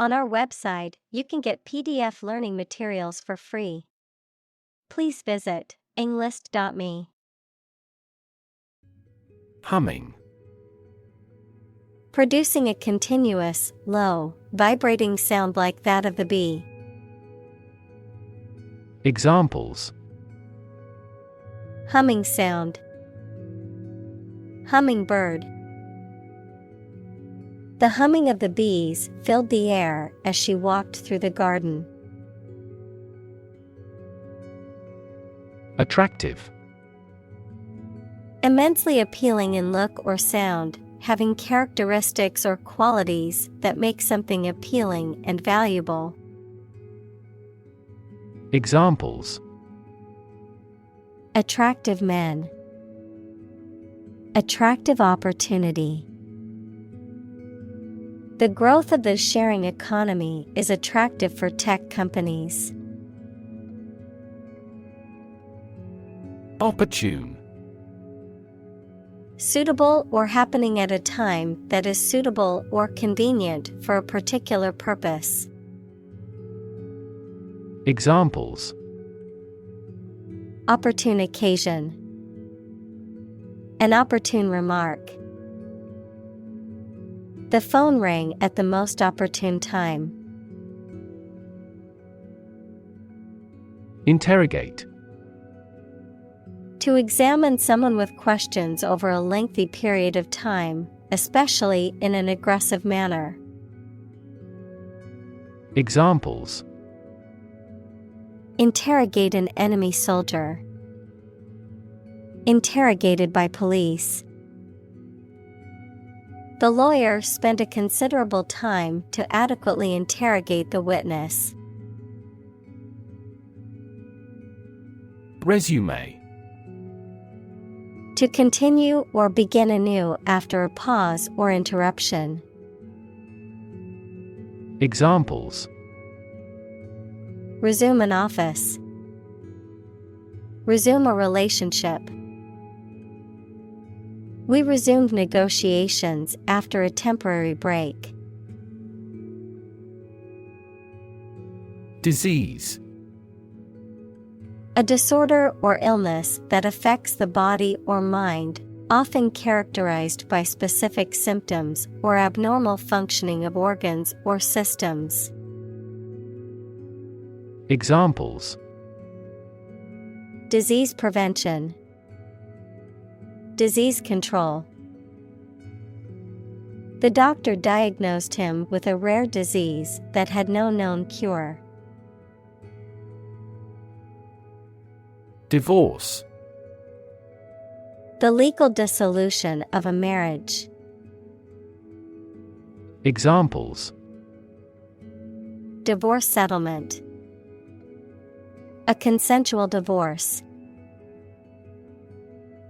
On our website, you can get PDF learning materials for free. Please visit englist.me. Humming. Producing a continuous, low, vibrating sound like that of the bee. Examples: Humming sound. Hummingbird. The humming of the bees filled the air as she walked through the garden. Attractive. Immensely appealing in look or sound, having characteristics or qualities that make something appealing and valuable. Examples: Attractive men. Attractive opportunity. The growth of the sharing economy is attractive for tech companies. Opportune. Suitable or happening at a time that is suitable or convenient for a particular purpose. Examples: Opportune occasion. An opportune remark. The phone rang at the most opportune time. Interrogate. To examine someone with questions over a lengthy period of time, especially in an aggressive manner. Examples: Interrogate an enemy soldier. Interrogated by police. The lawyer spent a considerable time to adequately interrogate the witness. Resume. To continue or begin anew after a pause or interruption. Examples: Resume an office. Resume a relationship. We resumed negotiations after a temporary break. Disease. A disorder or illness that affects the body or mind, often characterized by specific symptoms or abnormal functioning of organs or systems. Examples: Disease prevention. Disease control. The doctor diagnosed him with a rare disease that had no known cure. Divorce. The legal dissolution of a marriage. Examples: Divorce settlement. A consensual divorce.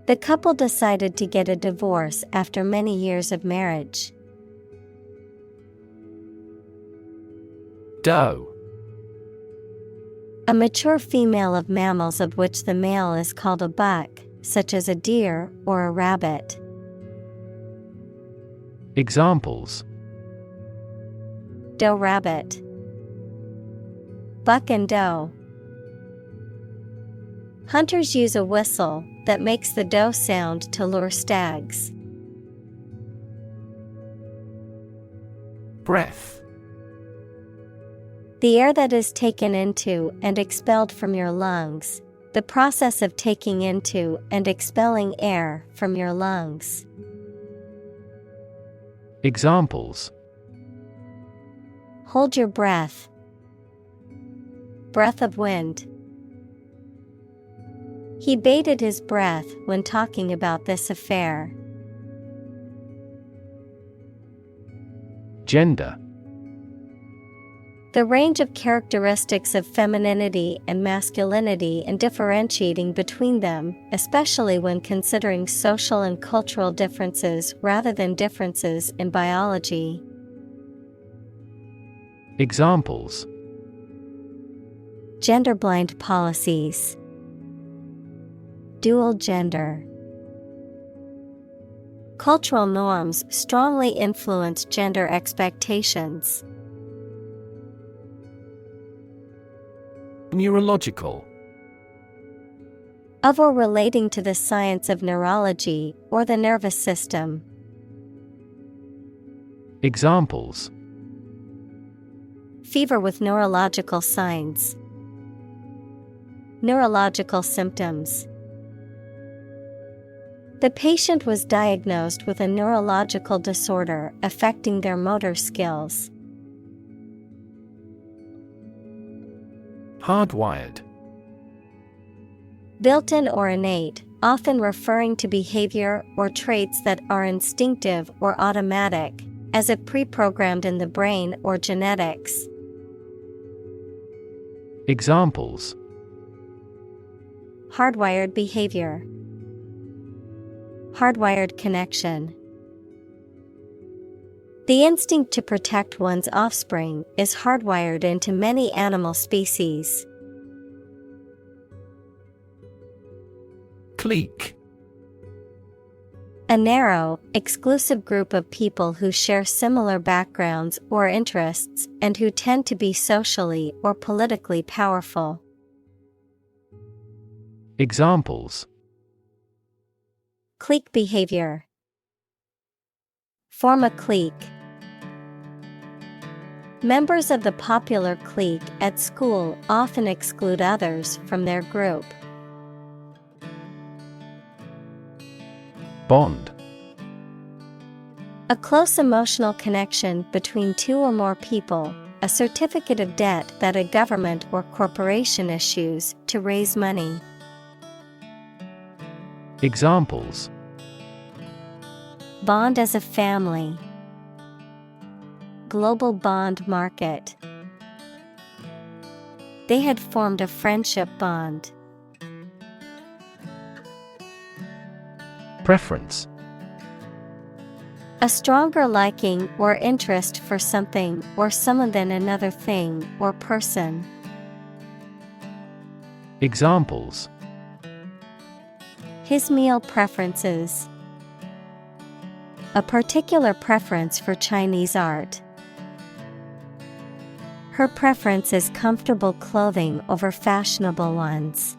The couple decided to get a divorce after many years of marriage. Doe. A mature female of mammals of which the male is called a buck, such as a deer or a rabbit. Examples: Doe rabbit. Buck and doe. Hunters use a whistle that makes the doe sound to lure stags. Breath. The air that is taken into and expelled from your lungs. The process of taking into and expelling air from your lungs. Examples: Hold your breath. Breath of wind. He bated his breath when talking about this affair. Gender. The range of characteristics of femininity and masculinity and differentiating between them, especially when considering social and cultural differences rather than differences in biology. Examples: Gender-blind policies. Dual gender. Cultural norms strongly influence gender expectations. Neurological. Of or relating to the science of neurology or the nervous system. Examples: Fever with neurological signs. Neurological symptoms. The patient was diagnosed with a neurological disorder affecting their motor skills. Hardwired. Built-in or innate, often referring to behavior or traits that are instinctive or automatic, as if pre-programmed in the brain or genetics. Examples: Hardwired behavior. Hardwired connection. The instinct to protect one's offspring is hardwired into many animal species. Clique. A narrow, exclusive group of people who share similar backgrounds or interests and who tend to be socially or politically powerful. Examples: Clique behavior. Form a clique. Members of the popular clique at school often exclude others from their group. Bond. A close emotional connection between two or more people, a certificate of debt that a government or corporation issues to raise money. Examples: Bond as a family. Global bond market. They had formed a friendship bond. Preference. A stronger liking or interest for something or someone than another thing or person. Examples: His meal preferences. A particular preference for Chinese art. Her preference is comfortable clothing over fashionable ones.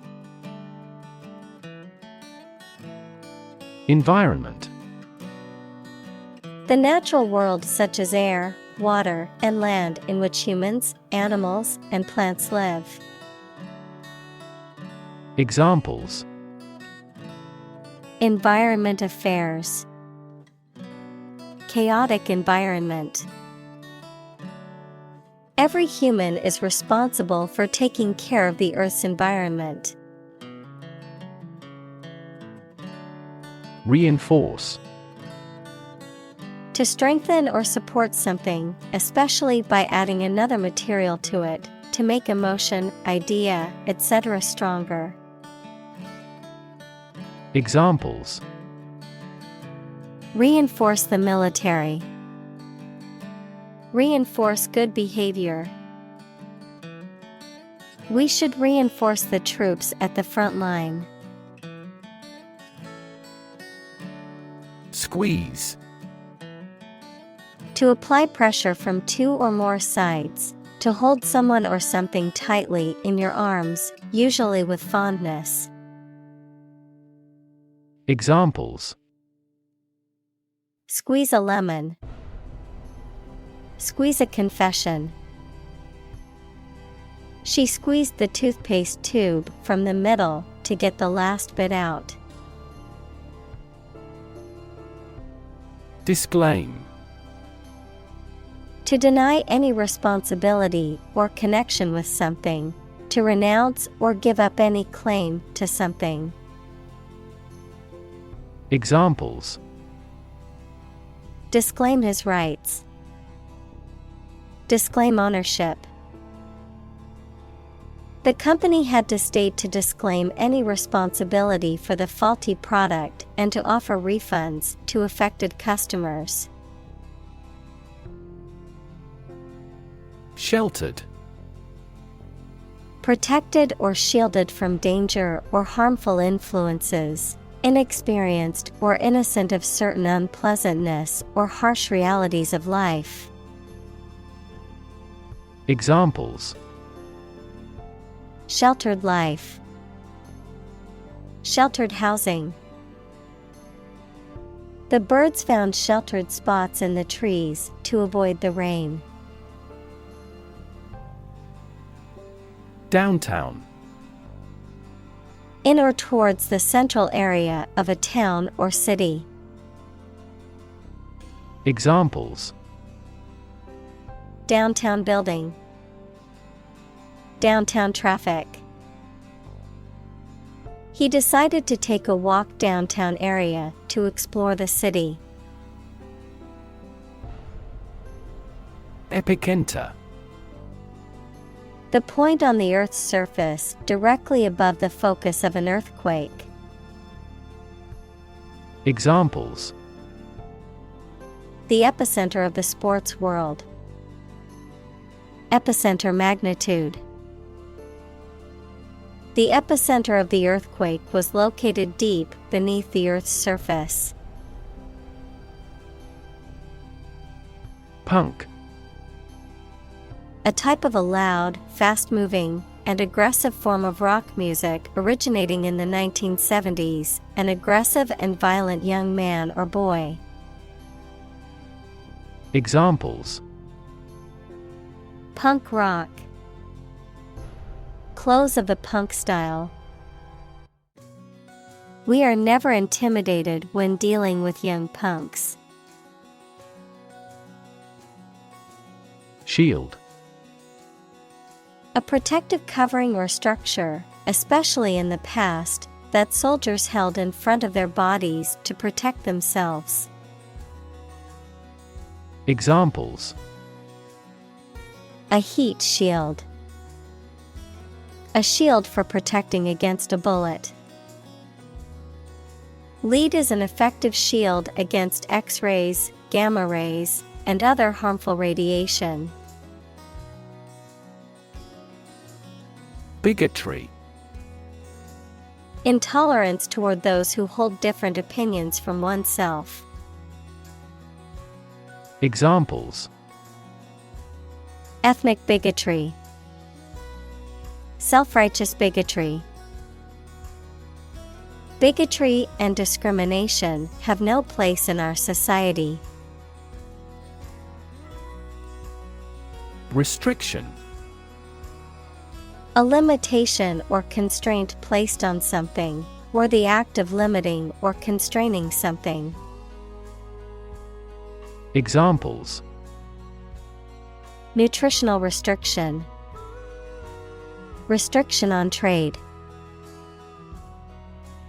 Environment. The natural world such as air, water, and land in which humans, animals, and plants live. Examples: Environment affairs. Chaotic environment. Every human is responsible for taking care of the Earth's environment. Reinforce. To strengthen or support something, especially by adding another material to it, to make a motion, idea, etc. stronger. Examples: Reinforce the military. Reinforce good behavior. We should reinforce the troops at the front line. Squeeze. To apply pressure from two or more sides, to hold someone or something tightly in your arms, usually with fondness. Examples: Squeeze a lemon. Squeeze a confession. She squeezed the toothpaste tube from the middle to get the last bit out. Disclaim. To deny any responsibility or connection with something, to renounce or give up any claim to something. Examples: Disclaim his rights. Disclaim ownership. The company had to state to disclaim any responsibility for the faulty product and to offer refunds to affected customers. Sheltered. Protected or shielded from danger or harmful influences, inexperienced or innocent of certain unpleasantness or harsh realities of life. Examples: Sheltered life. Sheltered housing. The birds found sheltered spots in the trees to avoid the rain. Downtown. In or towards the central area of a town or city. Examples: Downtown building. Downtown traffic. He decided to take a walk downtown area to explore the city. Epicenter. The point on the Earth's surface directly above the focus of an earthquake. Examples: The epicenter of the sports world. Epicenter magnitude. The epicenter of the earthquake was located deep beneath the Earth's surface. Punk. A type of a loud, fast-moving, and aggressive form of rock music originating in the 1970s, an aggressive and violent young man or boy. Examples: Punk rock. Clothes of the punk style. We are never intimidated when dealing with young punks. Shield. A protective covering or structure, especially in the past, that soldiers held in front of their bodies to protect themselves. Examples: A heat shield. A shield for protecting against a bullet. Lead is an effective shield against X-rays, gamma rays, and other harmful radiation. Bigotry. Intolerance toward those who hold different opinions from oneself. Examples: Ethnic bigotry. Self-righteous bigotry. Bigotry and discrimination have no place in our society. Restriction. A limitation or constraint placed on something, or the act of limiting or constraining something. Examples: Nutritional restriction. Restriction on trade.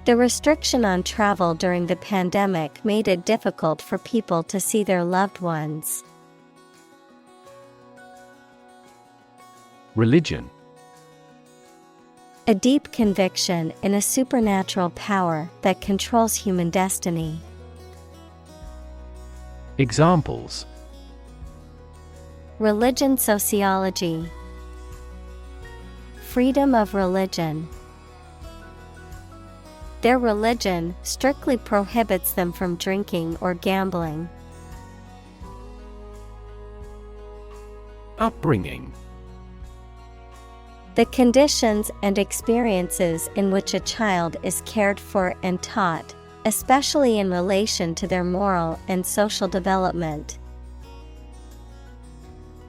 The restriction on travel during the pandemic made it difficult for people to see their loved ones. Religion. A deep conviction in a supernatural power that controls human destiny. Examples: Religion sociology. Freedom of religion. Their religion strictly prohibits them from drinking or gambling. Upbringing. The conditions and experiences in which a child is cared for and taught, especially in relation to their moral and social development.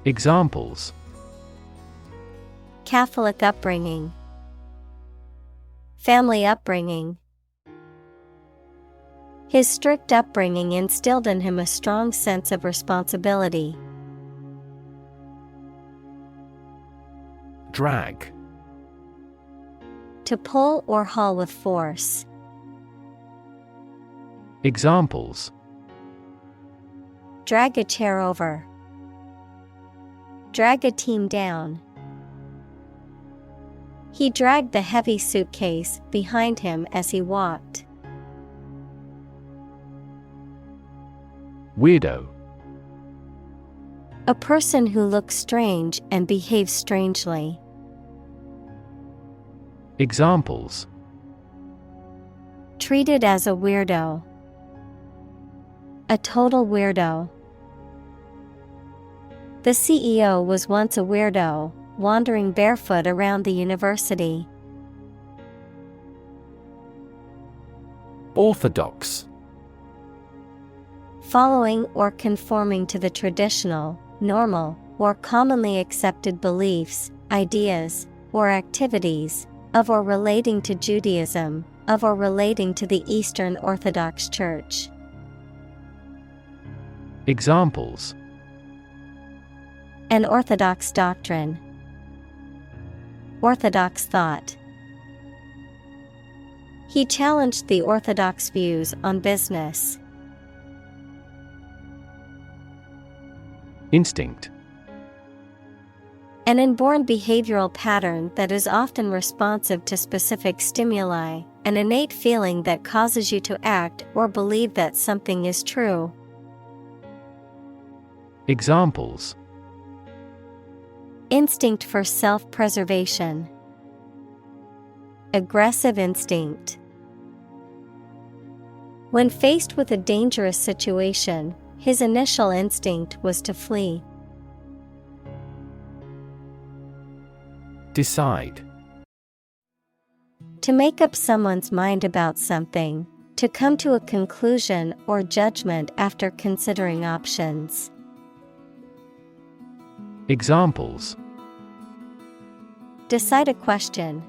Examples: Catholic upbringing. Family upbringing. His strict upbringing instilled in him a strong sense of responsibility. Drag. To pull or haul with force. Examples: Drag a chair over. Drag a team down. He dragged the heavy suitcase behind him as he walked. Weirdo. A person who looks strange and behaves strangely. Examples: Treated as a weirdo. A total weirdo. The CEO was once a weirdo, wandering barefoot around the university. Orthodox. Following or conforming to the traditional, normal, or commonly accepted beliefs, ideas, or activities of or relating to Judaism, of or relating to the Eastern Orthodox Church. Examples: An orthodox doctrine. Orthodox thought. He challenged the orthodox views on business. Instinct. An inborn behavioral pattern that is often responsive to specific stimuli, an innate feeling that causes you to act or believe that something is true. Examples: Instinct for self-preservation. Aggressive instinct. When faced with a dangerous situation, his initial instinct was to flee. Decide. To make up someone's mind about something, to come to a conclusion or judgment after considering options. Examples: Decide a question.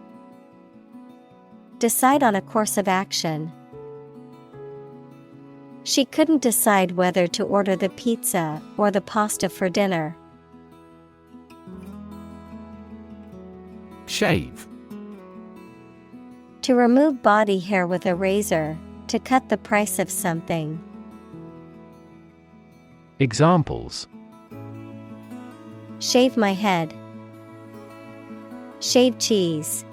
Decide on a course of action. She couldn't decide whether to order the pizza or the pasta for dinner. Shave. To remove body hair with a razor, to cut the price of something. Examples: Shave my head. Shave cheese.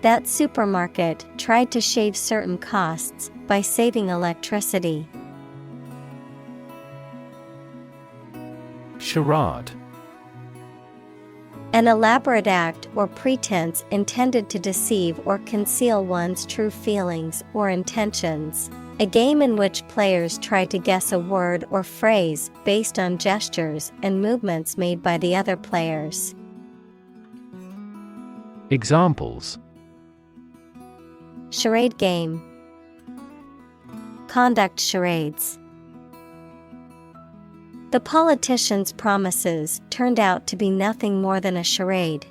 That supermarket tried to shave certain costs by saving electricity. Charade. An elaborate act or pretense intended to deceive or conceal one's true feelings or intentions. A game in which players try to guess a word or phrase based on gestures and movements made by the other players. Examples: Charade game. Conduct charades. The politician's promises turned out to be nothing more than a charade.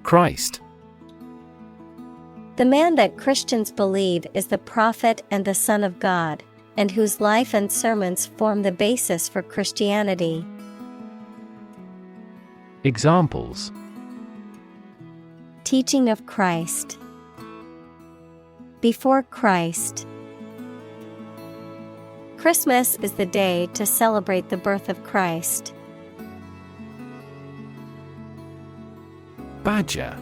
Christ. The man that Christians believe is the prophet and the Son of God, and whose life and sermons form the basis for Christianity. Examples: Teaching of Christ. Before Christ. Christmas is the day to celebrate the birth of Christ. Badger.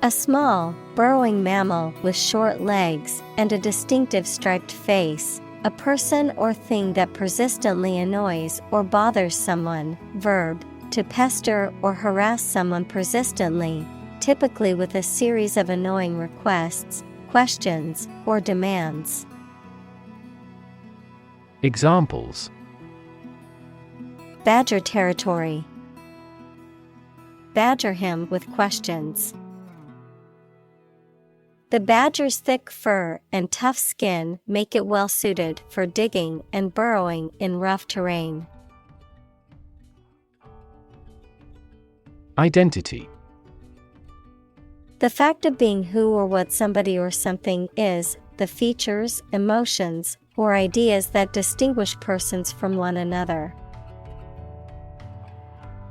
A small, burrowing mammal with short legs and a distinctive striped face, a person or thing that persistently annoys or bothers someone. Verb, to pester or harass someone persistently, typically with a series of annoying requests, questions, or demands. Examples: Badger territory. Badger him with questions. The badger's thick fur and tough skin make it well suited for digging and burrowing in rough terrain. Identity. The fact of being who or what somebody or something is, the features, emotions, or ideas that distinguish persons from one another.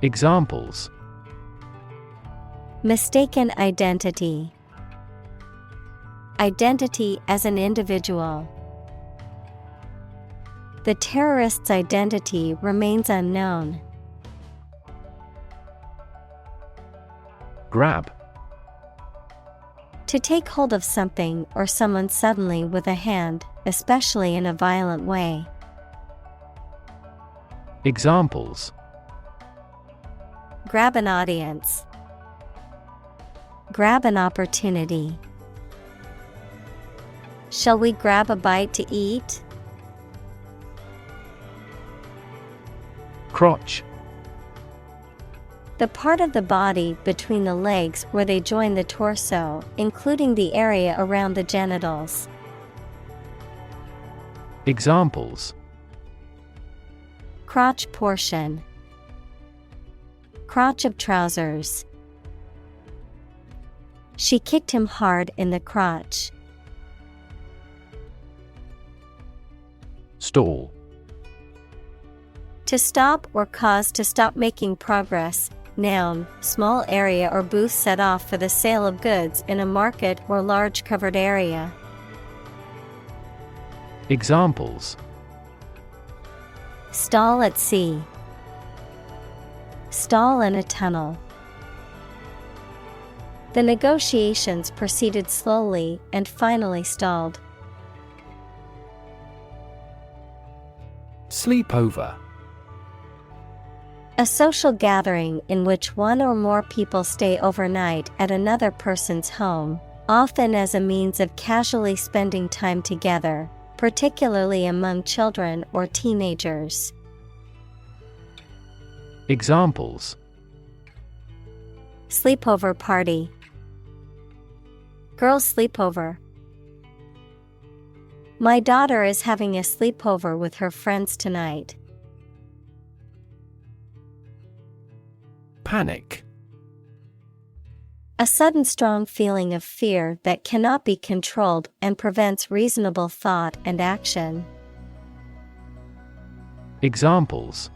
Examples: Mistaken identity. Identity as an individual. The terrorist's identity remains unknown. Grab. To take hold of something or someone suddenly with a hand, especially in a violent way. Examples: Grab an audience. Grab an opportunity. Shall we grab a bite to eat? Crotch. The part of the body between the legs where they join the torso, including the area around the genitals. Examples: crotch portion, crotch of trousers. She kicked him hard in the crotch. Stall. To stop or cause to stop making progress. Noun, small area or booth set off for the sale of goods in a market or large covered area. Examples: stall at sea, stall in a tunnel. The negotiations proceeded slowly and finally stalled. Sleepover. A social gathering in which one or more people stay overnight at another person's home, often as a means of casually spending time together, particularly among children or teenagers. Examples: sleepover party, girls' sleepover. My daughter is having a sleepover with her friends tonight. Panic. A sudden strong feeling of fear that cannot be controlled and prevents reasonable thought and action. Examples: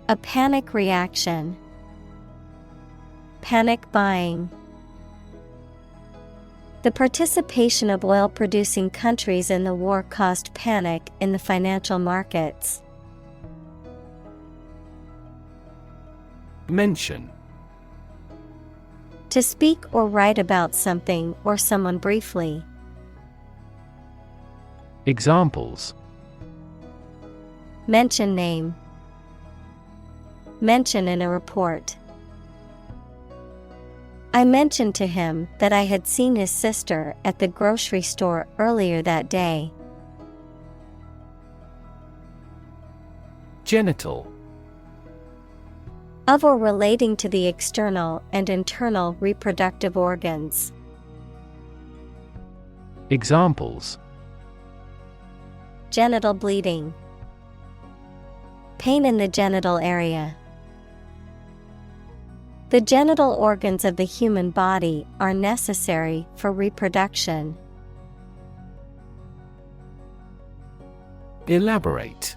a panic reaction, panic buying. The participation of oil-producing countries in the war caused panic in the financial markets. Mention. To speak or write about something or someone briefly. Examples: mention name, mention in a report. I mentioned to him that I had seen his sister at the grocery store earlier that day. Genital. Of or relating to the external and internal reproductive organs. Examples: genital bleeding, pain in the genital area. The genital organs of the human body are necessary for reproduction. Elaborate.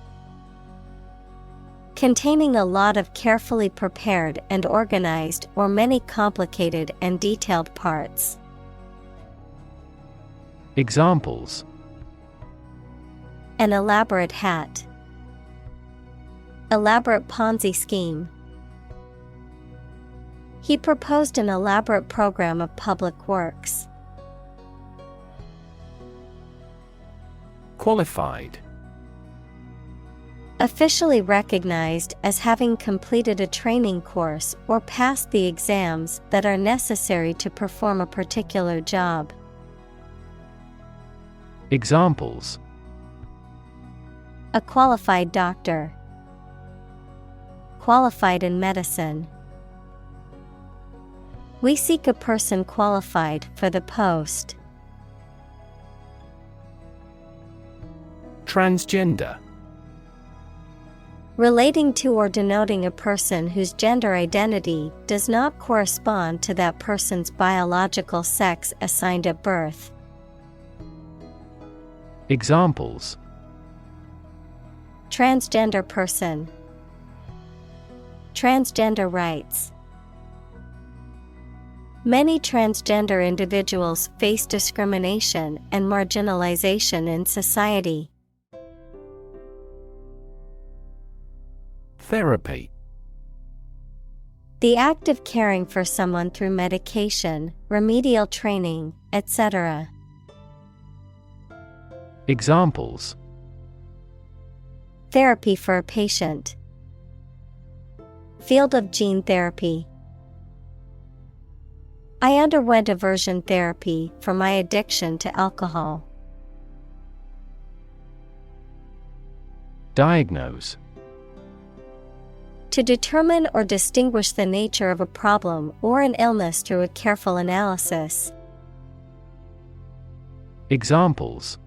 Containing a lot of carefully prepared and organized or many complicated and detailed parts. Examples: an elaborate hat, elaborate Ponzi scheme. He proposed an elaborate program of public works. Qualified. Officially recognized as having completed a training course or passed the exams that are necessary to perform a particular job. Examples: a qualified doctor, qualified in medicine. We seek a person qualified for the post. Transgender. Relating to or denoting a person whose gender identity does not correspond to that person's biological sex assigned at birth. Examples: transgender person, transgender rights. Many transgender individuals face discrimination and marginalization in society. Therapy. The act of caring for someone through medication, remedial training, etc. Examples: therapy for a patient, field of gene therapy. I underwent aversion therapy for my addiction to alcohol. Diagnose. To determine or distinguish the nature of a problem or an illness through a careful analysis. Examples: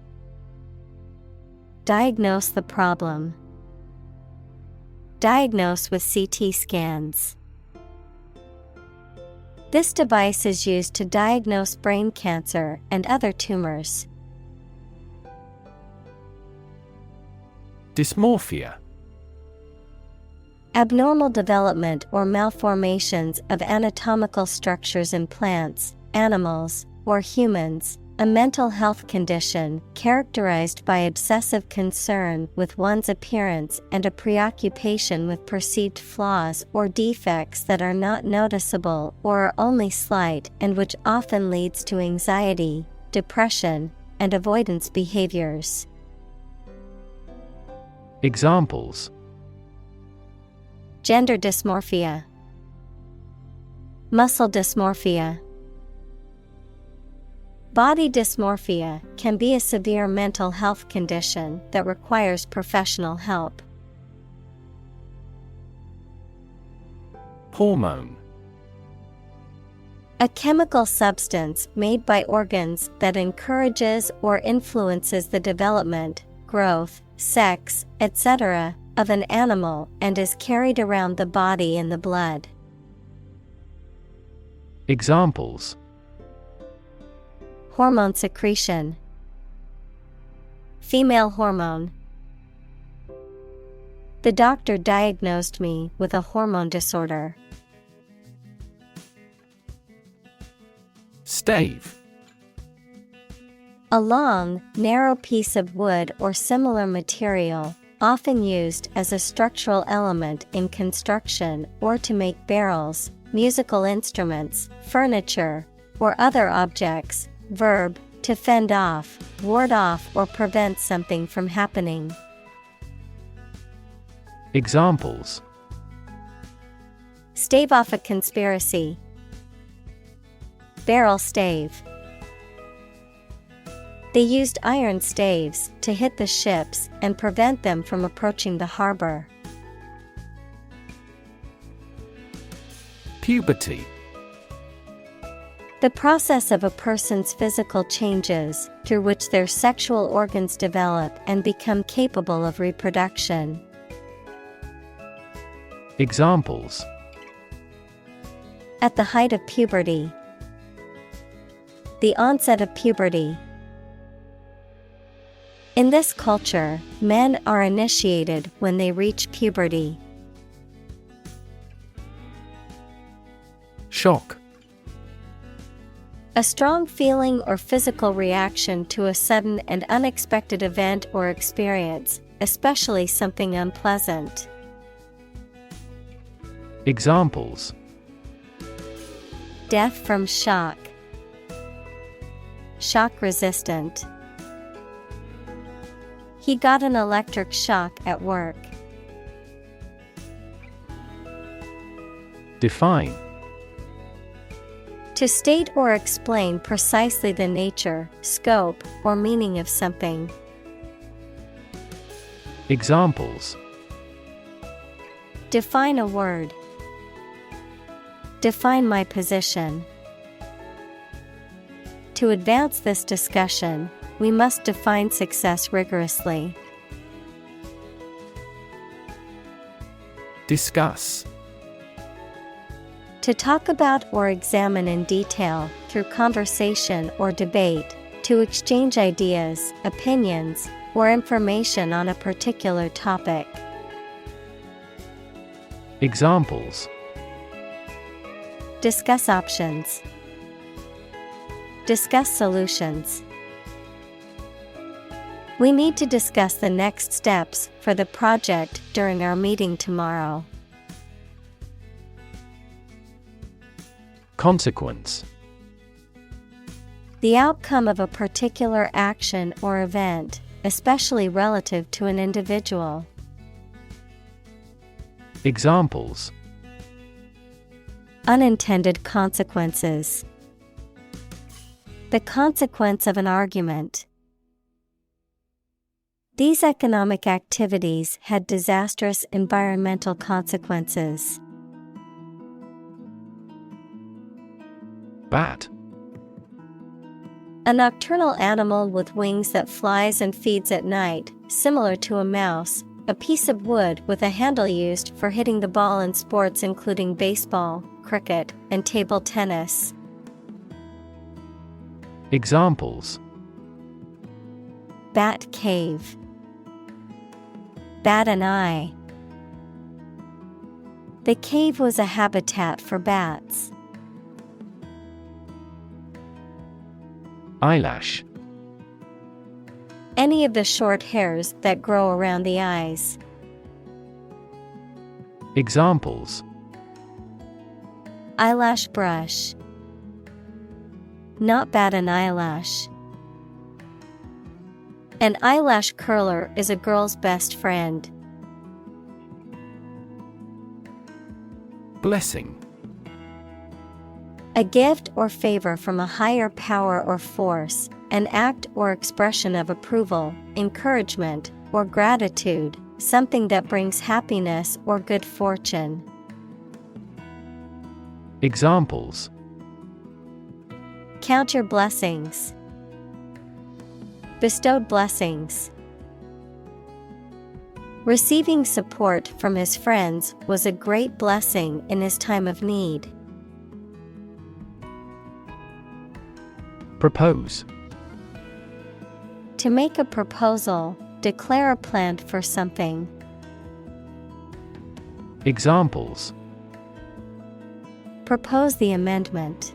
Diagnose the problem. Diagnose with CT scans. This device is used to diagnose brain cancer and other tumors. Dysmorphia. Abnormal development or malformations of anatomical structures in plants, animals, or humans, a mental health condition characterized by obsessive concern with one's appearance and a preoccupation with perceived flaws or defects that are not noticeable or are only slight, and which often leads to anxiety, depression, and avoidance behaviors. Examples: Gender dysmorphia, muscle dysmorphia. Body dysmorphia can be a severe mental health condition that requires professional help. Hormone. A chemical substance made by organs that encourages or influences the development, growth, sex, etc., of an animal and is carried around the body in the blood. Examples: Hormone secretion, female hormone. The doctor diagnosed me with a hormone disorder. Stave. A long, narrow piece of wood or similar material, often used as a structural element in construction or to make barrels, musical instruments, furniture, or other objects. Verb, to fend off, ward off or prevent something from happening. Examples: Stave off a conspiracy. Barrel stave. They used iron staves to hit the ships and prevent them from approaching the harbor. Puberty. The process of a person's physical changes through which their sexual organs develop and become capable of reproduction. Examples: At the height of puberty. The onset of puberty. In this culture, men are initiated when they reach puberty. Shock. A strong feeling or physical reaction to a sudden and unexpected event or experience, especially something unpleasant. Examples: Death from shock. Shock resistant. He got an electric shock at work. Define. To state or explain precisely the nature, scope, or meaning of something. Examples: Define a word. Define my position. To advance this discussion, we must define success rigorously. Discuss. To talk about or examine in detail, through conversation or debate, to exchange ideas, opinions, or information on a particular topic. Examples: Discuss options. Discuss solutions. We need to discuss the next steps for the project during our meeting tomorrow. Consequence. The outcome of a particular action or event, especially relative to an individual. Examples: Unintended consequences. The consequence of an argument. These economic activities had disastrous environmental consequences. Bat. A nocturnal animal with wings that flies and feeds at night, similar to a mouse, a piece of wood with a handle used for hitting the ball in sports including baseball, cricket, and table tennis. Examples: Bat cave. Bat an eye. The cave was a habitat for bats. Eyelash. Any of the short hairs that grow around the eyes. Examples: Eyelash brush. Not bat an eyelash. An eyelash curler is a girl's best friend. Blessing. A gift or favor from a higher power or force, an act or expression of approval, encouragement, or gratitude, something that brings happiness or good fortune. Examples: Count your blessings. Bestowed blessings. Receiving support from his friends was a great blessing in his time of need. Propose. To make a proposal, declare a plan for something. Examples: Propose the amendment.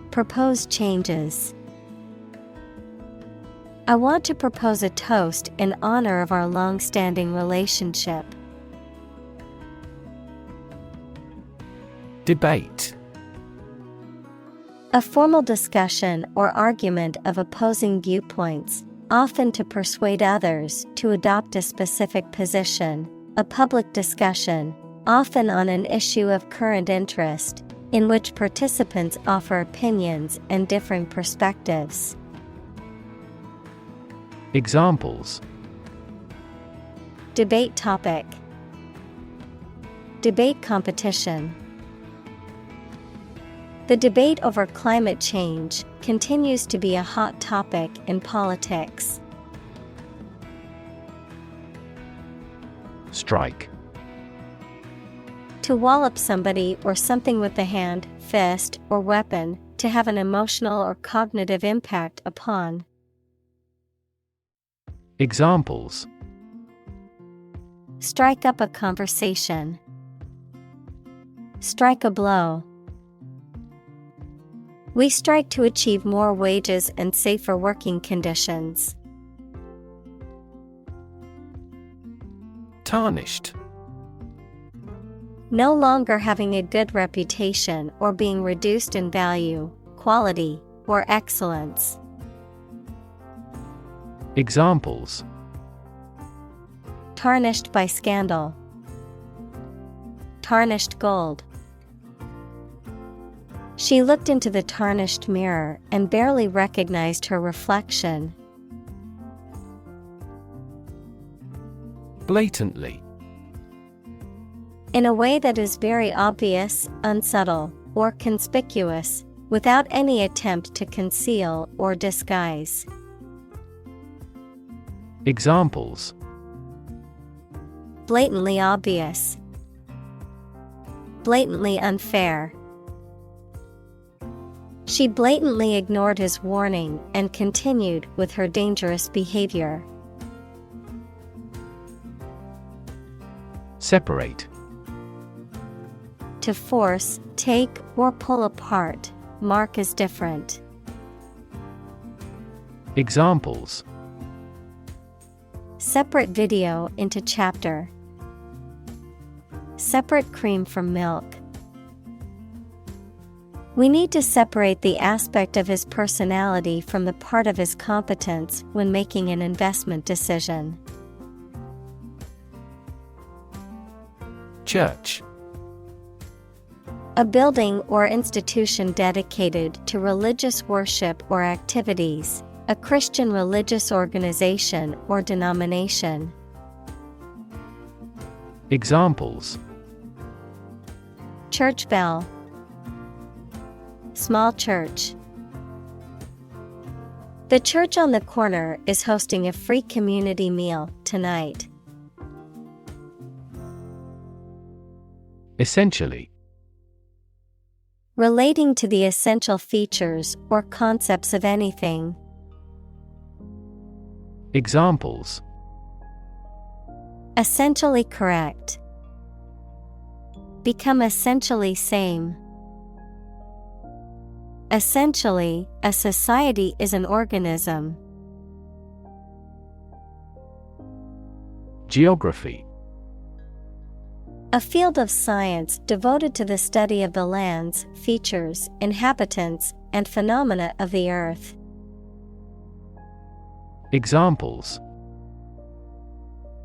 Propose changes. I want to propose a toast in honor of our long-standing relationship. Debate. A formal discussion or argument of opposing viewpoints, often to persuade others to adopt a specific position, a public discussion, often on an issue of current interest, in which participants offer opinions and differing perspectives. Examples: Debate topic. Debate competition. The debate over climate change continues to be a hot topic in politics. Strike. To wallop somebody or something with the hand, fist, or weapon, to have an emotional or cognitive impact upon. Examples: Strike up a conversation. Strike a blow. We strike to achieve more wages and safer working conditions. Tarnished. No longer having a good reputation or being reduced in value, quality, or excellence. Examples: Tarnished by scandal. Tarnished gold. She looked into the tarnished mirror and barely recognized her reflection. Blatantly. In a way that is very obvious, unsubtle, or conspicuous, without any attempt to conceal or disguise. Examples: Blatantly obvious. Blatantly unfair. She blatantly ignored his warning and continued with her dangerous behavior. Separate. To force, take, or pull apart, mark as different. Examples: Separate video into chapter. Separate cream from milk. We need to separate the aspect of his personality from the part of his competence when making an investment decision. Church. A building or institution dedicated to religious worship or activities, A Christian religious organization or denomination. Examples: Church bell. Small church. The church on the corner is hosting a free community meal tonight. Essentially. Relating to the essential features or concepts of anything. Examples: Essentially correct. Become essentially same. Essentially, a society is an organism. Geography. A field of science devoted to the study of the lands, features, inhabitants, and phenomena of the earth. Examples: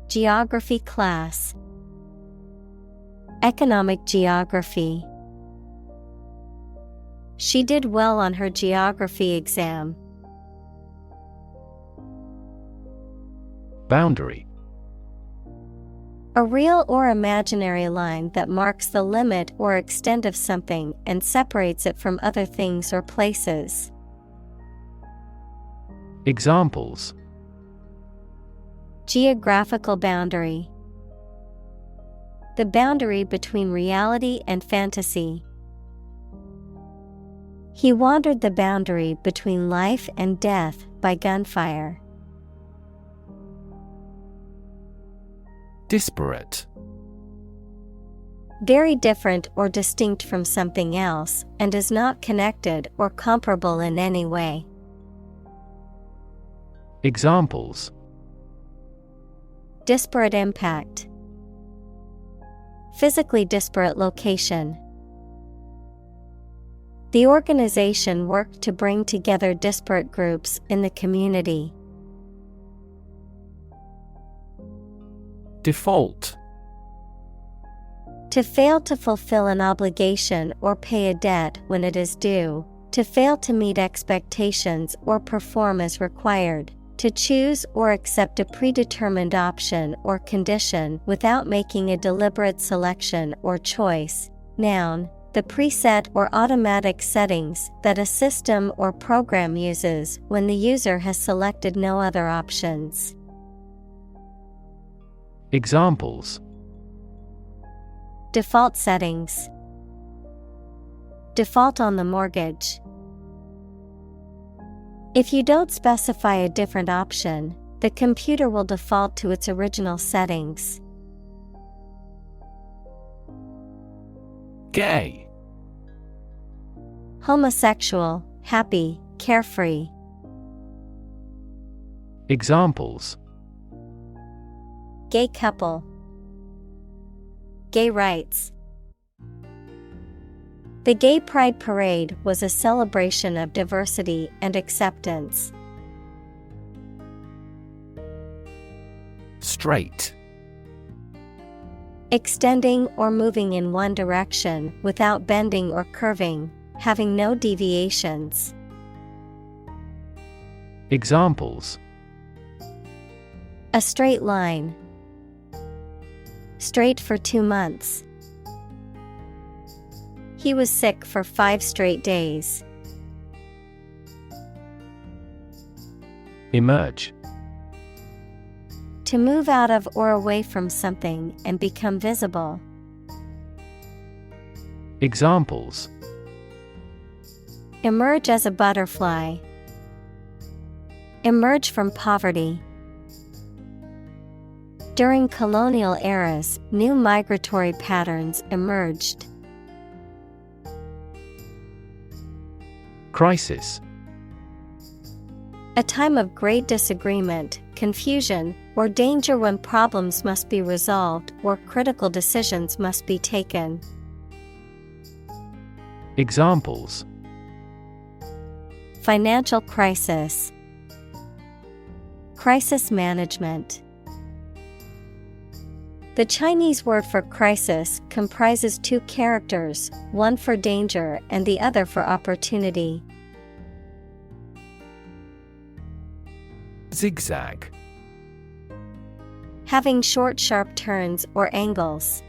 Geography class. Economic geography. She did well on her geography exam. Boundary. A real or imaginary line that marks the limit or extent of something and separates it from other things or places. Examples: Geographical boundary. The boundary between reality and fantasy. He wandered the boundary between life and death by gunfire. Disparate. Very different or distinct from something else, and is not connected or comparable in any way. Examples: Disparate impact. Physically disparate location. The organization worked to bring together disparate groups in the community. Default. To fail to fulfill an obligation or pay a debt when it is due, to fail to meet expectations or perform as required, to choose or accept a predetermined option or condition without making a deliberate selection or choice. Noun, the preset or automatic settings that a system or program uses when the user has selected no other options. Examples: Default settings. Default on the mortgage. If you don't specify a different option, the computer will default to its original settings. Gay. Homosexual, happy, carefree. Examples: Gay couple. Gay rights. The Gay Pride Parade was a celebration of diversity and acceptance. Straight. Extending or moving in one direction without bending or curving, having no deviations. Examples: A straight line. Straight for 2 months. He was sick for 5 straight days. Emerge. To move out of or away from something and become visible. Examples: Emerge as a butterfly. Emerge from poverty. During colonial eras, new migratory patterns emerged. Crisis. A time of great disagreement, confusion, or danger when problems must be resolved or critical decisions must be taken. Examples: Financial crisis. Crisis management. The Chinese word for crisis comprises 2 characters, one for danger and the other for opportunity. Zigzag. Having short, sharp turns or angles.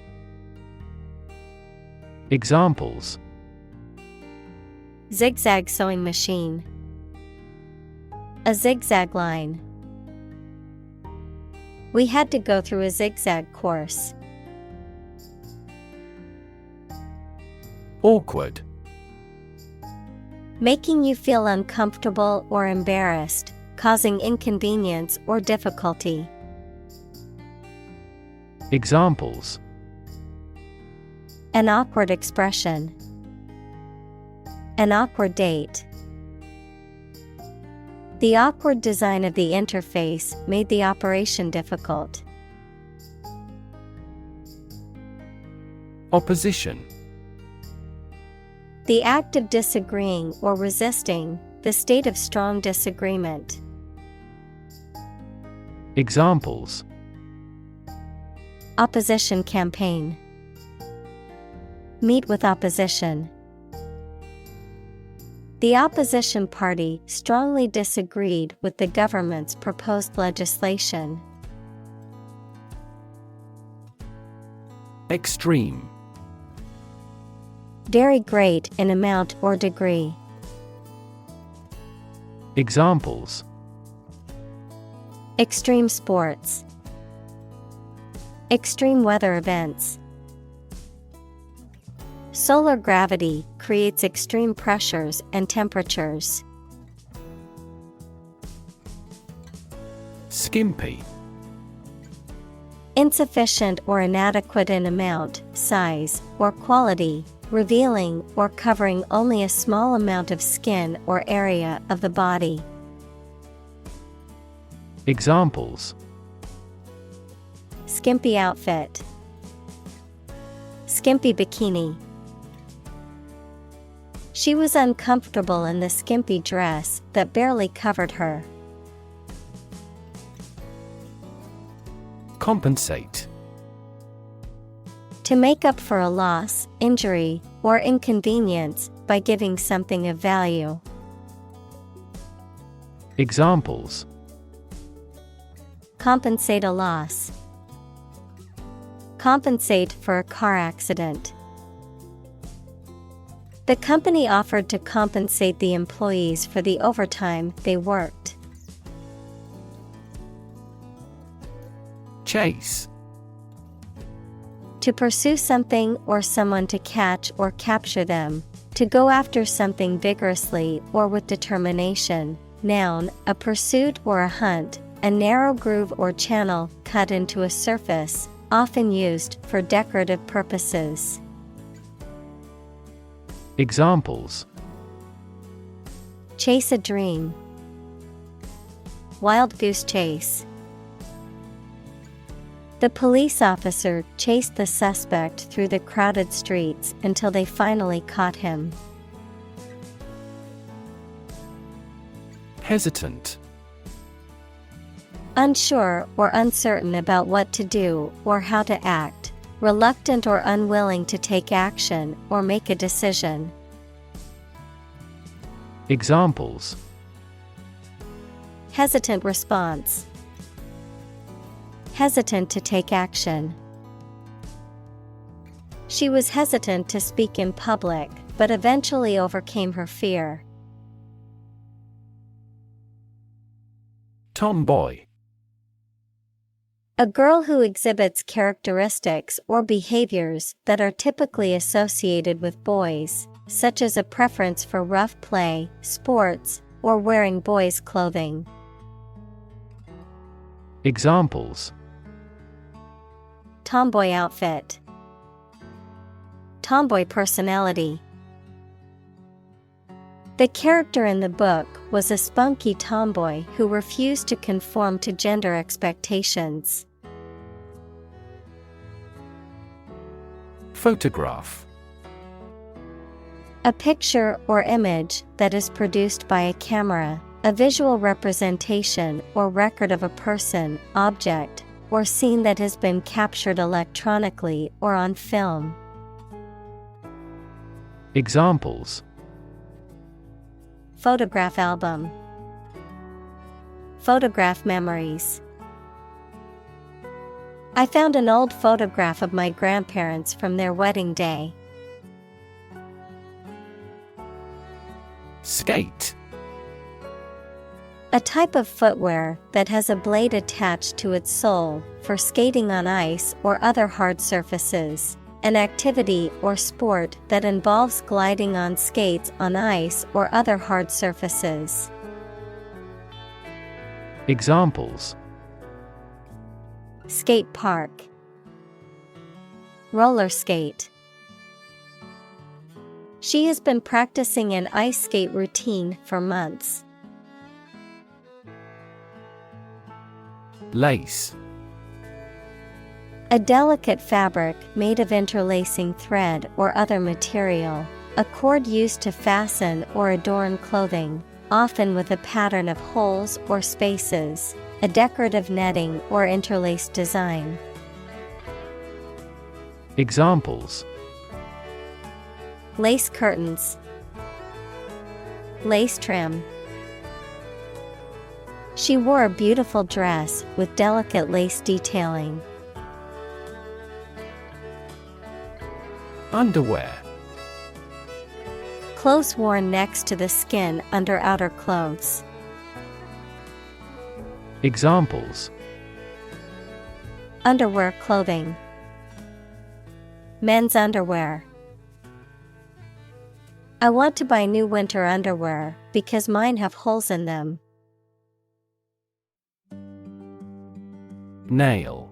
Examples: Zigzag sewing machine. A zigzag line. We had to go through a zigzag course. Awkward. Making you feel uncomfortable or embarrassed, causing inconvenience or difficulty. Examples: An awkward expression. An awkward date. The awkward design of the interface made the operation difficult. Opposition. The act of disagreeing or resisting, the state of strong disagreement. Examples: Opposition campaign. Meet with opposition. The opposition party strongly disagreed with the government's proposed legislation. Extreme. Very great in amount or degree. Examples: Extreme sports. Extreme weather events. Solar gravity creates extreme pressures and temperatures. Skimpy. Insufficient or inadequate in amount, size, or quality, revealing or covering only a small amount of skin or area of the body. Examples: Skimpy outfit. Skimpy bikini. She was uncomfortable in the skimpy dress that barely covered her. Compensate. To make up for a loss, injury, or inconvenience by giving something of value. Examples: Compensate a loss. Compensate for a car accident. The company offered to compensate the employees for the overtime they worked. Chase. To pursue something or someone, to catch or capture them. To go after something vigorously or with determination. Noun, a pursuit or a hunt, a narrow groove or channel cut into a surface, often used for decorative purposes. Examples: Chase a dream. Wild goose chase. The police officer chased the suspect through the crowded streets until they finally caught him. Hesitant. Unsure or uncertain about what to do or how to act, reluctant or unwilling to take action or make a decision. Examples: Hesitant response. Hesitant to take action. She was hesitant to speak in public, but eventually overcame her fear. Tomboy. A girl who exhibits characteristics or behaviors that are typically associated with boys, such as a preference for rough play, sports, or wearing boys' clothing. Examples: Tomboy outfit. Tomboy personality. The character in the book was a spunky tomboy who refused to conform to gender expectations. Photograph. A picture or image that is produced by a camera, a visual representation or record of a person, object, or scene that has been captured electronically or on film. Examples: Photograph album. Photograph memories. I found an old photograph of my grandparents from their wedding day. Skate. A type of footwear that has a blade attached to its sole for skating on ice or other hard surfaces. An activity or sport that involves gliding on skates on ice or other hard surfaces. Examples: Skate park, roller skate. She has been practicing an ice skate routine for months. Lace. A delicate fabric made of interlacing thread or other material, a cord used to fasten or adorn clothing, often with a pattern of holes or spaces, a decorative netting or interlaced design. Examples: Lace curtains, lace trim. She wore a beautiful dress with delicate lace detailing. Underwear. Clothes worn next to the skin under outer clothes. Examples: Underwear clothing, men's underwear. I want to buy new winter underwear because mine have holes in them. Nail.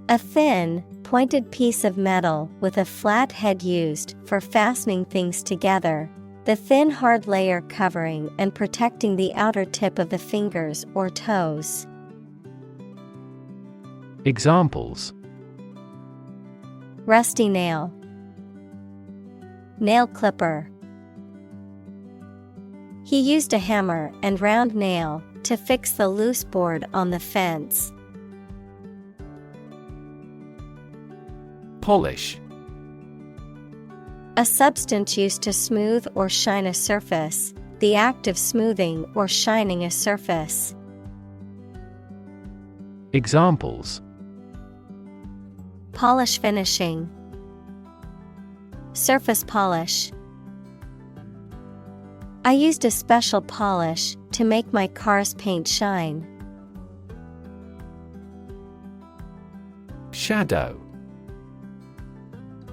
A thin, pointed piece of metal with a flat head used for fastening things together, the thin hard layer covering and protecting the outer tip of the fingers or toes. Examples: Rusty nail, nail clipper. He used a hammer and round nail to fix the loose board on the fence. Polish. A substance used to smooth or shine a surface, the act of smoothing or shining a surface. Examples: Polish finishing, surface polish. I used a special polish to make my car's paint shine. Shadow.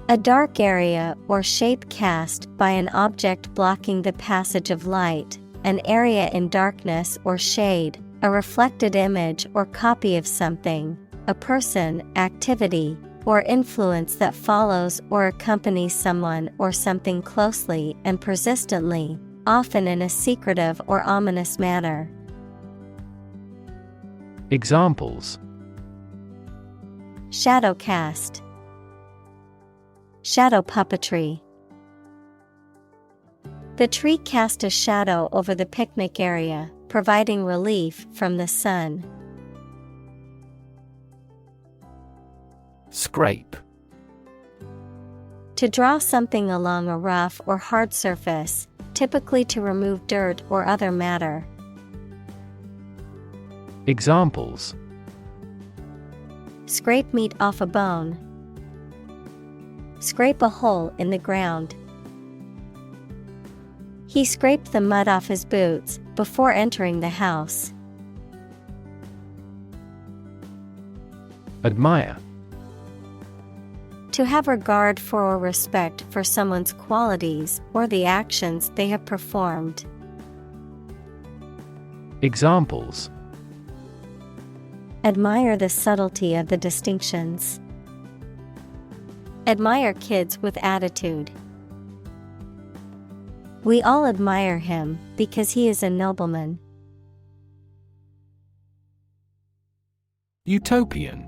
A dark area or shape cast by an object blocking the passage of light, an area in darkness or shade, a reflected image or copy of something, a person, activity, or influence that follows or accompanies someone or something closely and persistently, often in a secretive or ominous manner. Examples: Shadow cast, shadow puppetry. The tree cast a shadow over the picnic area, providing relief from the sun. Scrape. To draw something along a rough or hard surface, typically to remove dirt or other matter. Examples: Scrape meat off a bone. Scrape a hole in the ground. He scraped the mud off his boots before entering the house. Admire. To have regard for or respect for someone's qualities or the actions they have performed. Examples: Admire the subtlety of the distinctions. Admire kids with attitude. We all admire him because he is a nobleman. Utopian.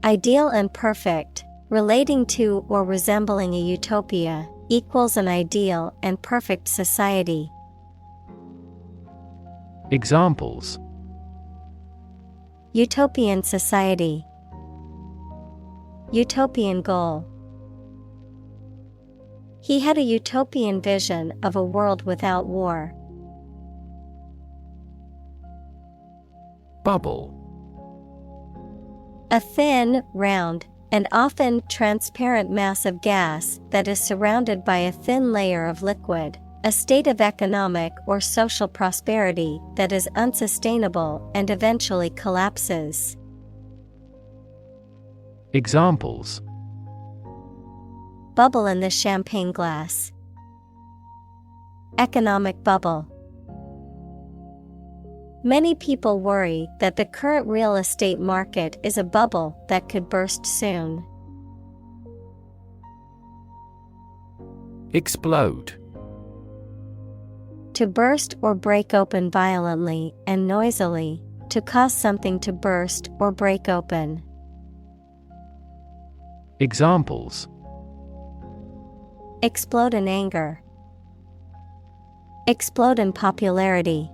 Ideal and perfect, relating to or resembling a utopia, equals an ideal and perfect society. Examples: Utopian society. Utopian goal. He had a utopian vision of a world without war. Bubble. A thin, round, and often transparent mass of gas that is surrounded by a thin layer of liquid, a state of economic or social prosperity that is unsustainable and eventually collapses. Examples: Bubble in the champagne glass. Economic bubble. Many people worry that the current real estate market is a bubble that could burst soon. Explode. To burst or break open violently and noisily, to cause something to burst or break open. Examples: Explode in anger. Explode in popularity.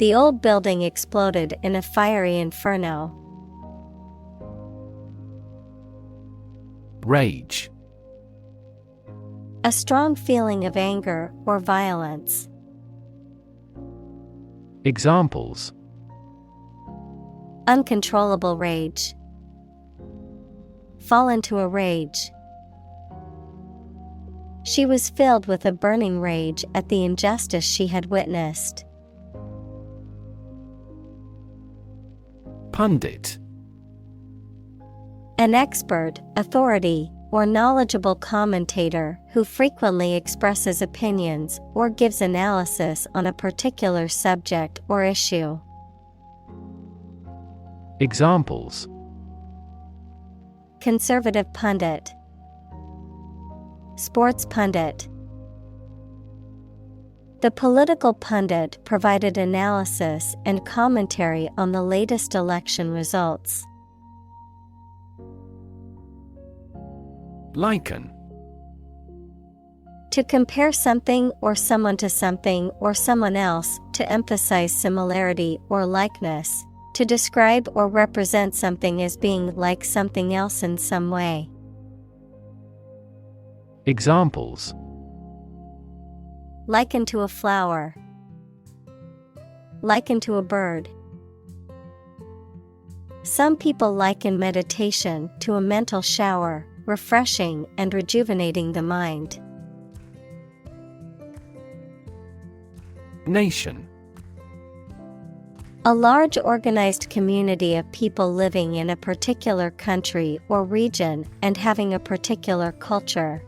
The old building exploded in a fiery inferno. Rage. A strong feeling of anger or violence. Examples: Uncontrollable rage. Fall into a rage. She was filled with a burning rage at the injustice she had witnessed. Pundit. An expert, authority, or knowledgeable commentator who frequently expresses opinions or gives analysis on a particular subject or issue. Examples: Conservative pundit. Sports pundit. The political pundit provided analysis and commentary on the latest election results. Liken. To compare something or someone to something or someone else, to emphasize similarity or likeness, to describe or represent something as being like something else in some way. Examples: Liken to a flower. Liken to a bird. Some people liken meditation to a mental shower, refreshing and rejuvenating the mind. Nation. A large organized community of people living in a particular country or region and having a particular culture.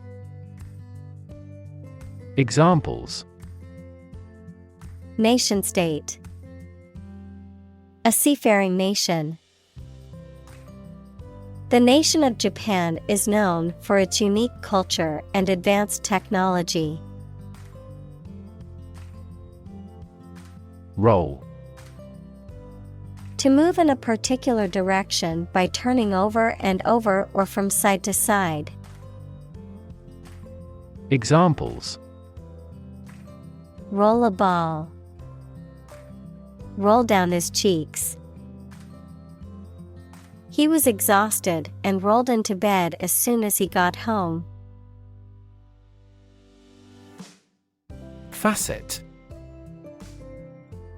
Examples: Nation-state. A seafaring nation. The nation of Japan is known for its unique culture and advanced technology. Roll. To move in a particular direction by turning over and over or from side to side. Examples: Roll a ball. Roll down his cheeks. He was exhausted and rolled into bed as soon as he got home. Facet.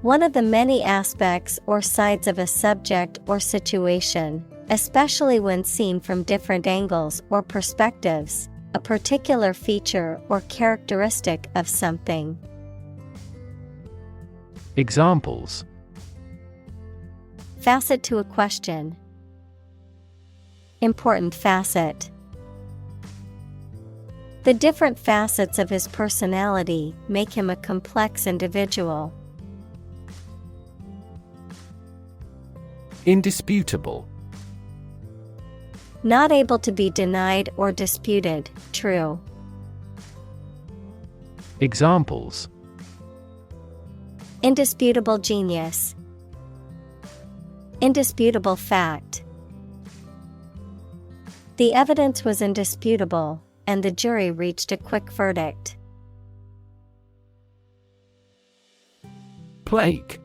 One of the many aspects or sides of a subject or situation, especially when seen from different angles or perspectives, a particular feature or characteristic of something. Examples: Facet to a question. Important facet. The different facets of his personality make him a complex individual. Indisputable. Not able to be denied or disputed, true. Examples: Indisputable genius. Indisputable fact. The evidence was indisputable, and the jury reached a quick verdict. Plague.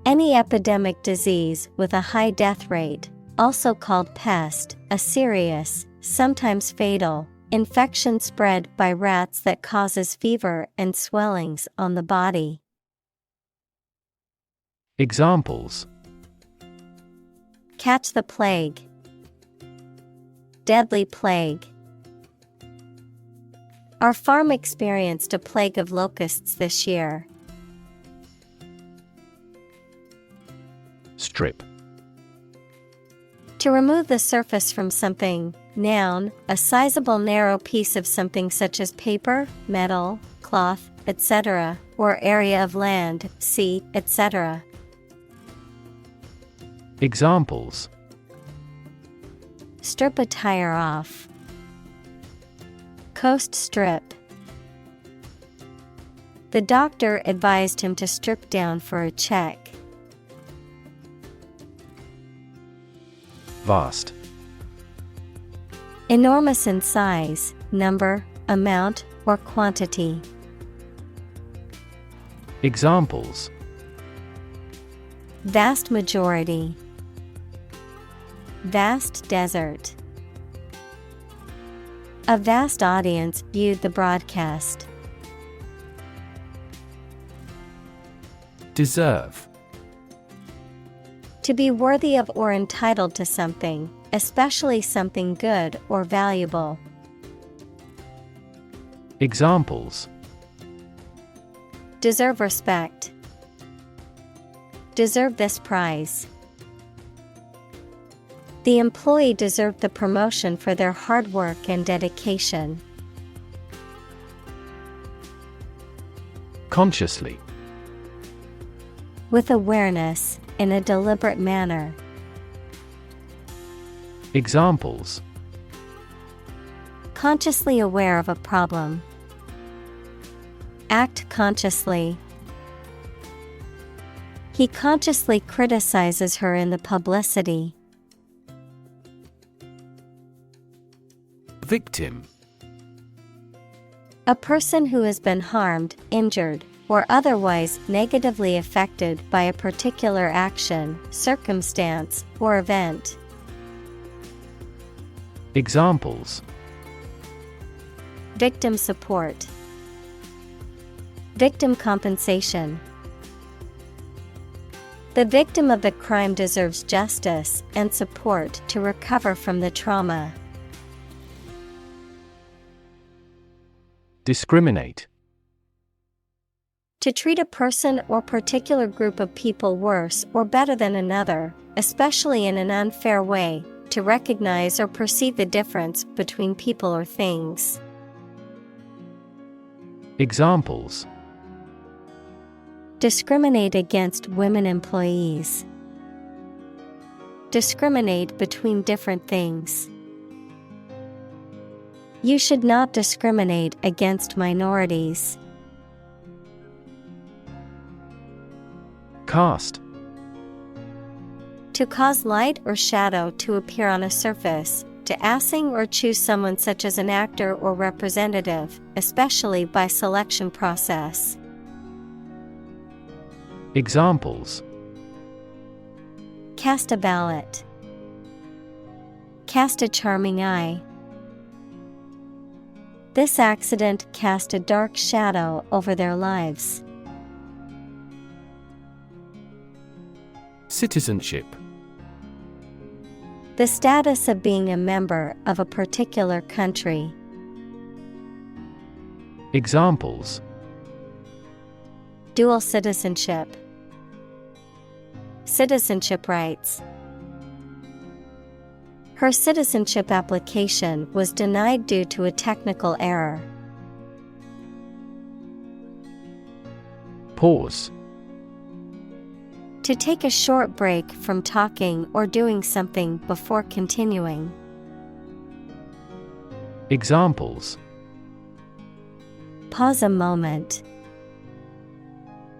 Any epidemic disease with a high death rate, also called pest, a serious, sometimes fatal, infection spread by rats that causes fever and swellings on the body. Examples: catch the plague, deadly plague. Our farm experienced a plague of locusts this year. Strip. To remove the surface from something. Noun, a sizable narrow piece of something such as paper, metal, cloth, etc., or area of land, sea, etc. Examples: strip a tire off, coast strip. The doctor advised him to strip down for a check. Vast. Enormous in size, number, amount, or quantity. Examples: vast majority, vast desert. A vast audience viewed the broadcast. Deserve. To be worthy of or entitled to something, especially something good or valuable. Examples: deserve respect, deserve this prize. The employee deserved the promotion for their hard work and dedication. Consciously. With awareness, in a deliberate manner. Examples: consciously aware of a problem, act consciously. He consciously criticizes her in the publicity. Victim. A person who has been harmed, injured, or otherwise negatively affected by a particular action, circumstance, or event. Examples: victim support, victim compensation. The victim of the crime deserves justice and support to recover from the trauma. Discriminate. To treat a person or particular group of people worse or better than another, especially in an unfair way, to recognize or perceive the difference between people or things. Examples: discriminate against women employees, discriminate between different things. You should not discriminate against minorities. Cast. To cause light or shadow to appear on a surface, to assign or choose someone such as an actor or representative, especially by selection process. Examples: cast a ballot, cast a charming eye. This accident cast a dark shadow over their lives. Citizenship. The status of being a member of a particular country. Examples: dual citizenship, citizenship rights. Her citizenship application was denied due to a technical error. Pause. To take a short break from talking or doing something before continuing. Examples: pause a moment,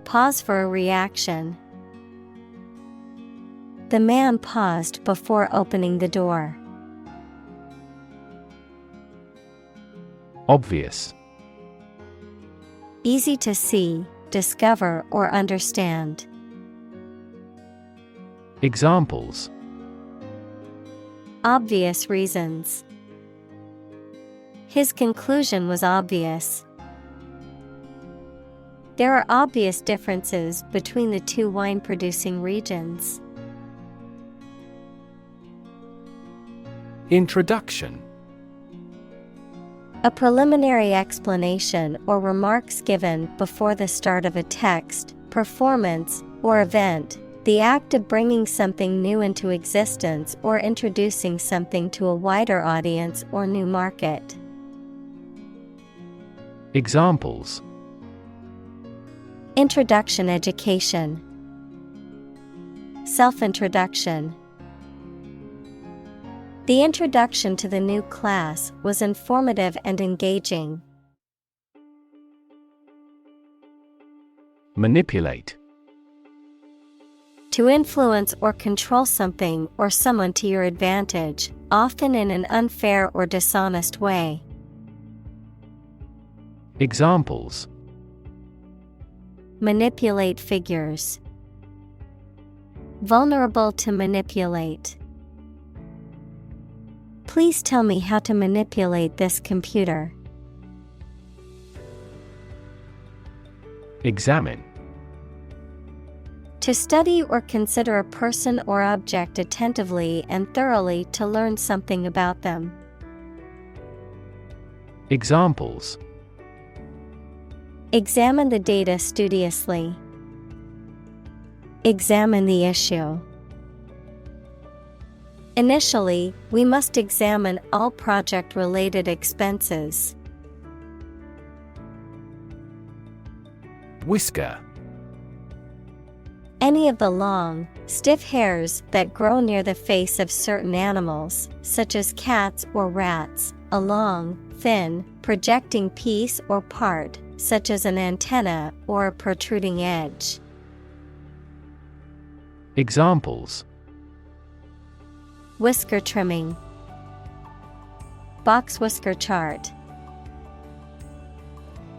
pause for a reaction. The man paused before opening the door. Obvious. Easy to see, discover, or understand. Examples: obvious reasons. His conclusion was obvious. There are obvious differences between the two wine-producing regions. Introduction. A preliminary explanation or remarks given before the start of a text, performance, or event, the act of bringing something new into existence or introducing something to a wider audience or new market. Examples: Introduction education. Self-introduction. The introduction to the new class was informative and engaging. Manipulate. To influence or control something or someone to your advantage, often in an unfair or dishonest way. Examples: Manipulate figures. Vulnerable to manipulate. Please tell me how to manipulate this computer. Examine. To study or consider a person or object attentively and thoroughly to learn something about them. Examples: Examine the data studiously. Examine the issue. Initially, we must examine all project-related expenses. Whisker. Any of the long, stiff hairs that grow near the face of certain animals, such as cats or rats, a long, thin, projecting piece or part, such as an antenna or a protruding edge. Examples: Whisker trimming. Box whisker chart.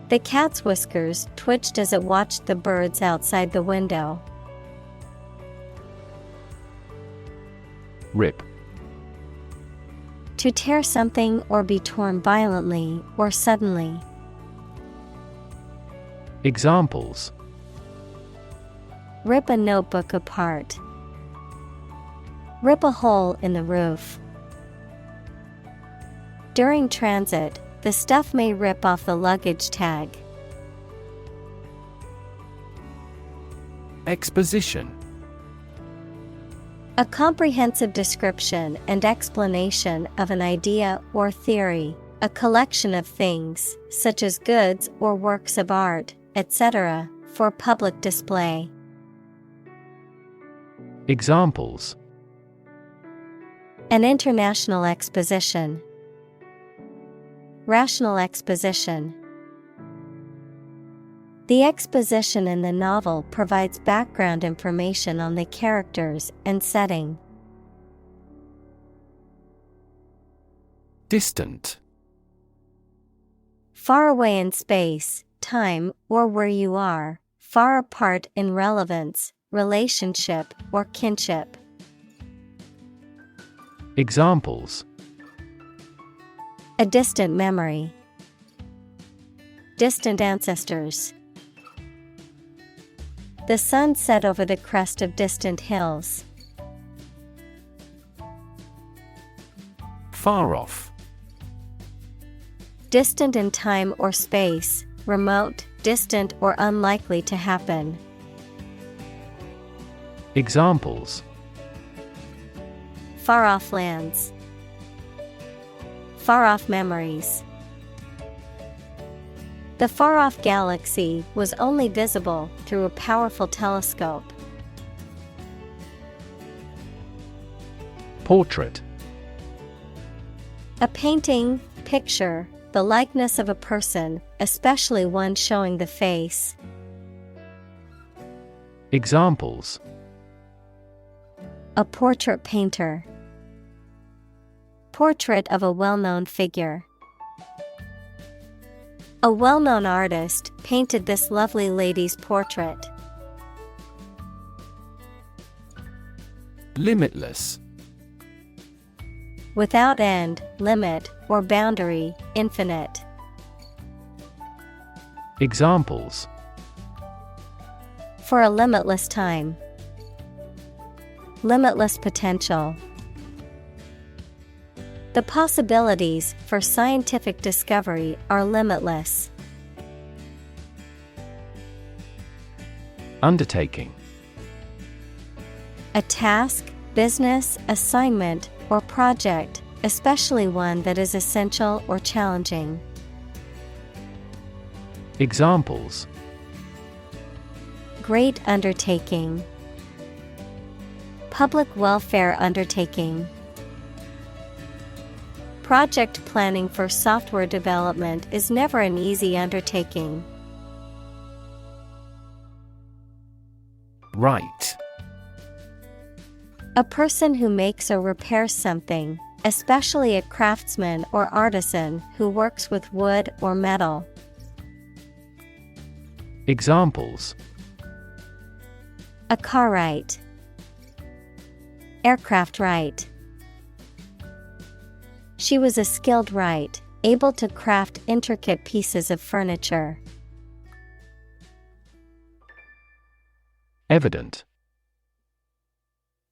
The cat's whiskers twitched as it watched the birds outside the window. Rip. To tear something or be torn violently or suddenly. Examples: Rip a notebook apart. Rip a hole in the roof. During transit, the stuff may rip off the luggage tag. Exposition. A comprehensive description and explanation of an idea or theory, a collection of things, such as goods or works of art, etc., for public display. Examples: An international exposition. Rational exposition. The exposition in the novel provides background information on the characters and setting. Distant. Far away in space, time, or where you are, far apart in relevance, relationship, or kinship. Examples: A distant memory. Distant ancestors. The sun set over the crest of distant hills. Far off. Distant in time or space, remote, distant, or unlikely to happen. Examples: Far off lands. Far off memories. The far-off galaxy was only visible through a powerful telescope. Portrait. A painting, picture, the likeness of a person, especially one showing the face. Examples: A portrait painter. Portrait of a well-known figure. A well-known artist painted this lovely lady's portrait. Limitless. Without end, limit, or boundary, infinite. Examples: For a limitless time. Limitless potential. The possibilities for scientific discovery are limitless. Undertaking. A task, business, assignment, or project, especially one that is essential or challenging. Examples. Great undertaking. Public welfare undertaking. Project planning for software development is never an easy undertaking. Right. A person who makes or repairs something, especially a craftsman or artisan who works with wood or metal. Examples. A car right. Aircraft right. She was a skilled wright, able to craft intricate pieces of furniture. Evident.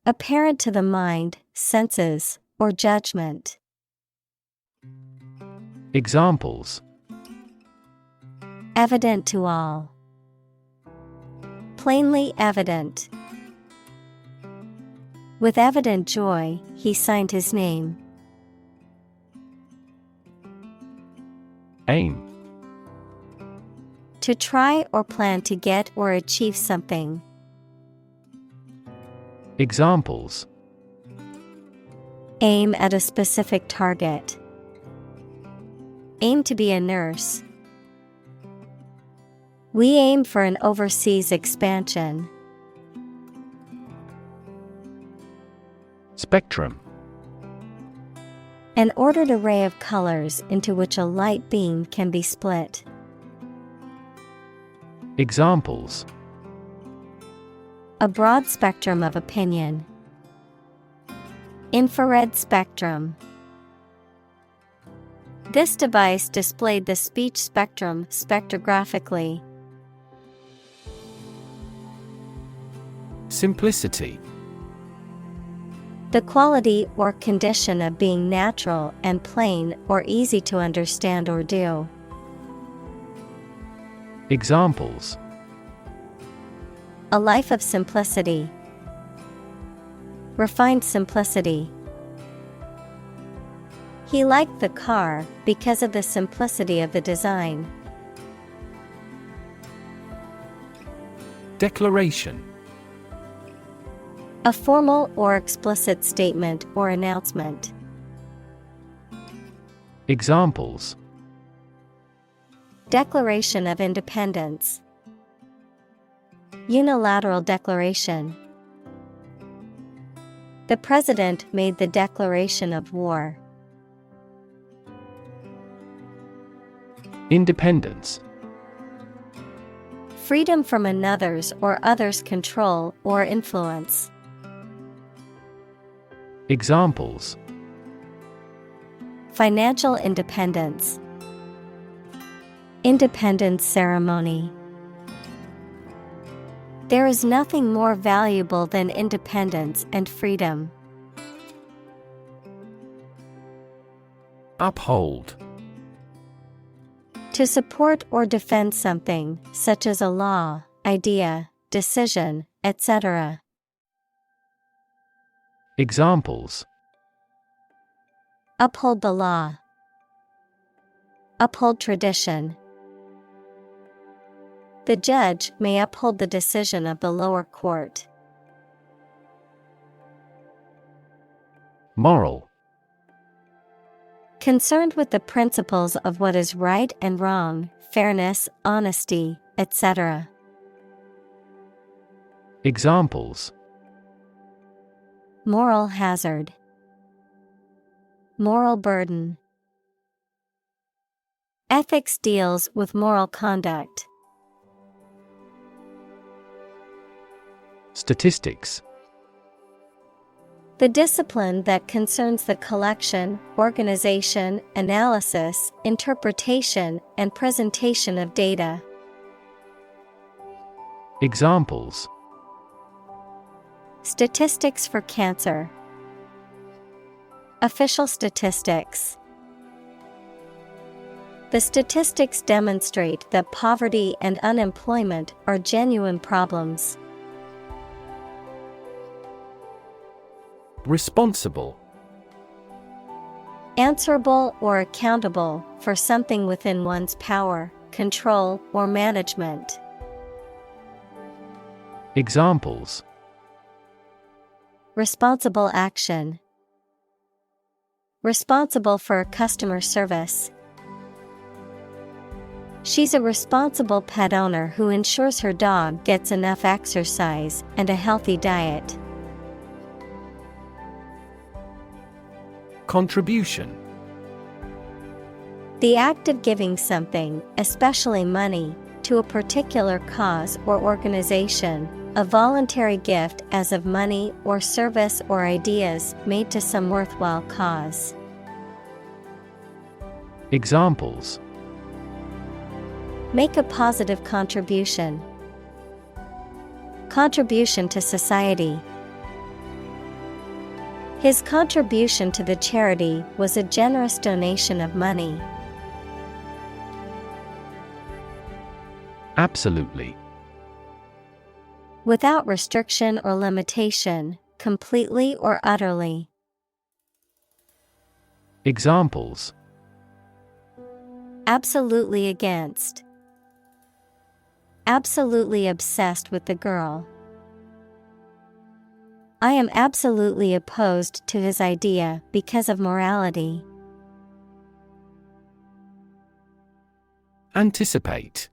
Apparent to the mind, senses, or judgment. Examples. Evident to all. Plainly evident. With evident joy, he signed his name. Aim. To try or plan to get or achieve something. Examples. Aim at a specific target. Aim to be a nurse. We aim for an overseas expansion. Spectrum. An ordered array of colors into which a light beam can be split. Examples. A broad spectrum of opinion. Infrared spectrum. This device displayed the speech spectrum spectrographically. Simplicity. The quality or condition of being natural and plain or easy to understand or do. Examples. A life of simplicity. Refined simplicity. He liked the car because of the simplicity of the design. Declaration. A formal or explicit statement or announcement. Examples. Declaration of Independence. Unilateral declaration. The president made the declaration of war. Independence. Freedom from another's or others' control or influence. Examples. Financial independence. Independence ceremony. There is nothing more valuable than independence and freedom. Uphold. To support or defend something, such as a law, idea, decision, etc. Examples. Uphold the law. Uphold tradition. The judge may uphold the decision of the lower court. Moral. Concerned with the principles of what is right and wrong, fairness, honesty, etc. Examples. Moral hazard. Moral burden. Ethics deals with moral conduct. Statistics. The discipline that concerns the collection, organization, analysis, interpretation, and presentation of data. Examples: Statistics for cancer. Official statistics. The statistics demonstrate that poverty and unemployment are genuine problems. Responsible. Answerable or accountable for something within one's power, control, or management. Examples: Responsible action. Responsible for customer service. She's a responsible pet owner who ensures her dog gets enough exercise and a healthy diet. Contribution. The act of giving something, especially money, to a particular cause or organization, a voluntary gift as of money or service or ideas made to some worthwhile cause. Examples: Make a positive contribution. Contribution to society. His contribution to the charity was a generous donation of money. Absolutely. Without restriction or limitation, completely or utterly. Examples: Absolutely against. Absolutely obsessed with the girl. I am absolutely opposed to his idea because of morality. Anticipate.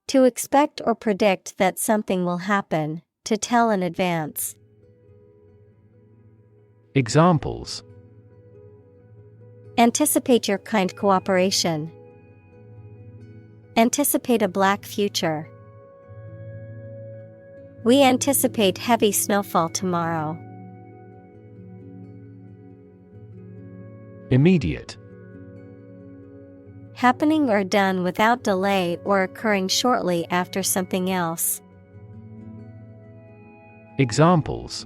To expect or predict that something will happen, to tell in advance. Examples: Anticipate your kind cooperation. Anticipate a black future. We anticipate heavy snowfall tomorrow. Immediate. Happening or done without delay or occurring shortly after something else. Examples: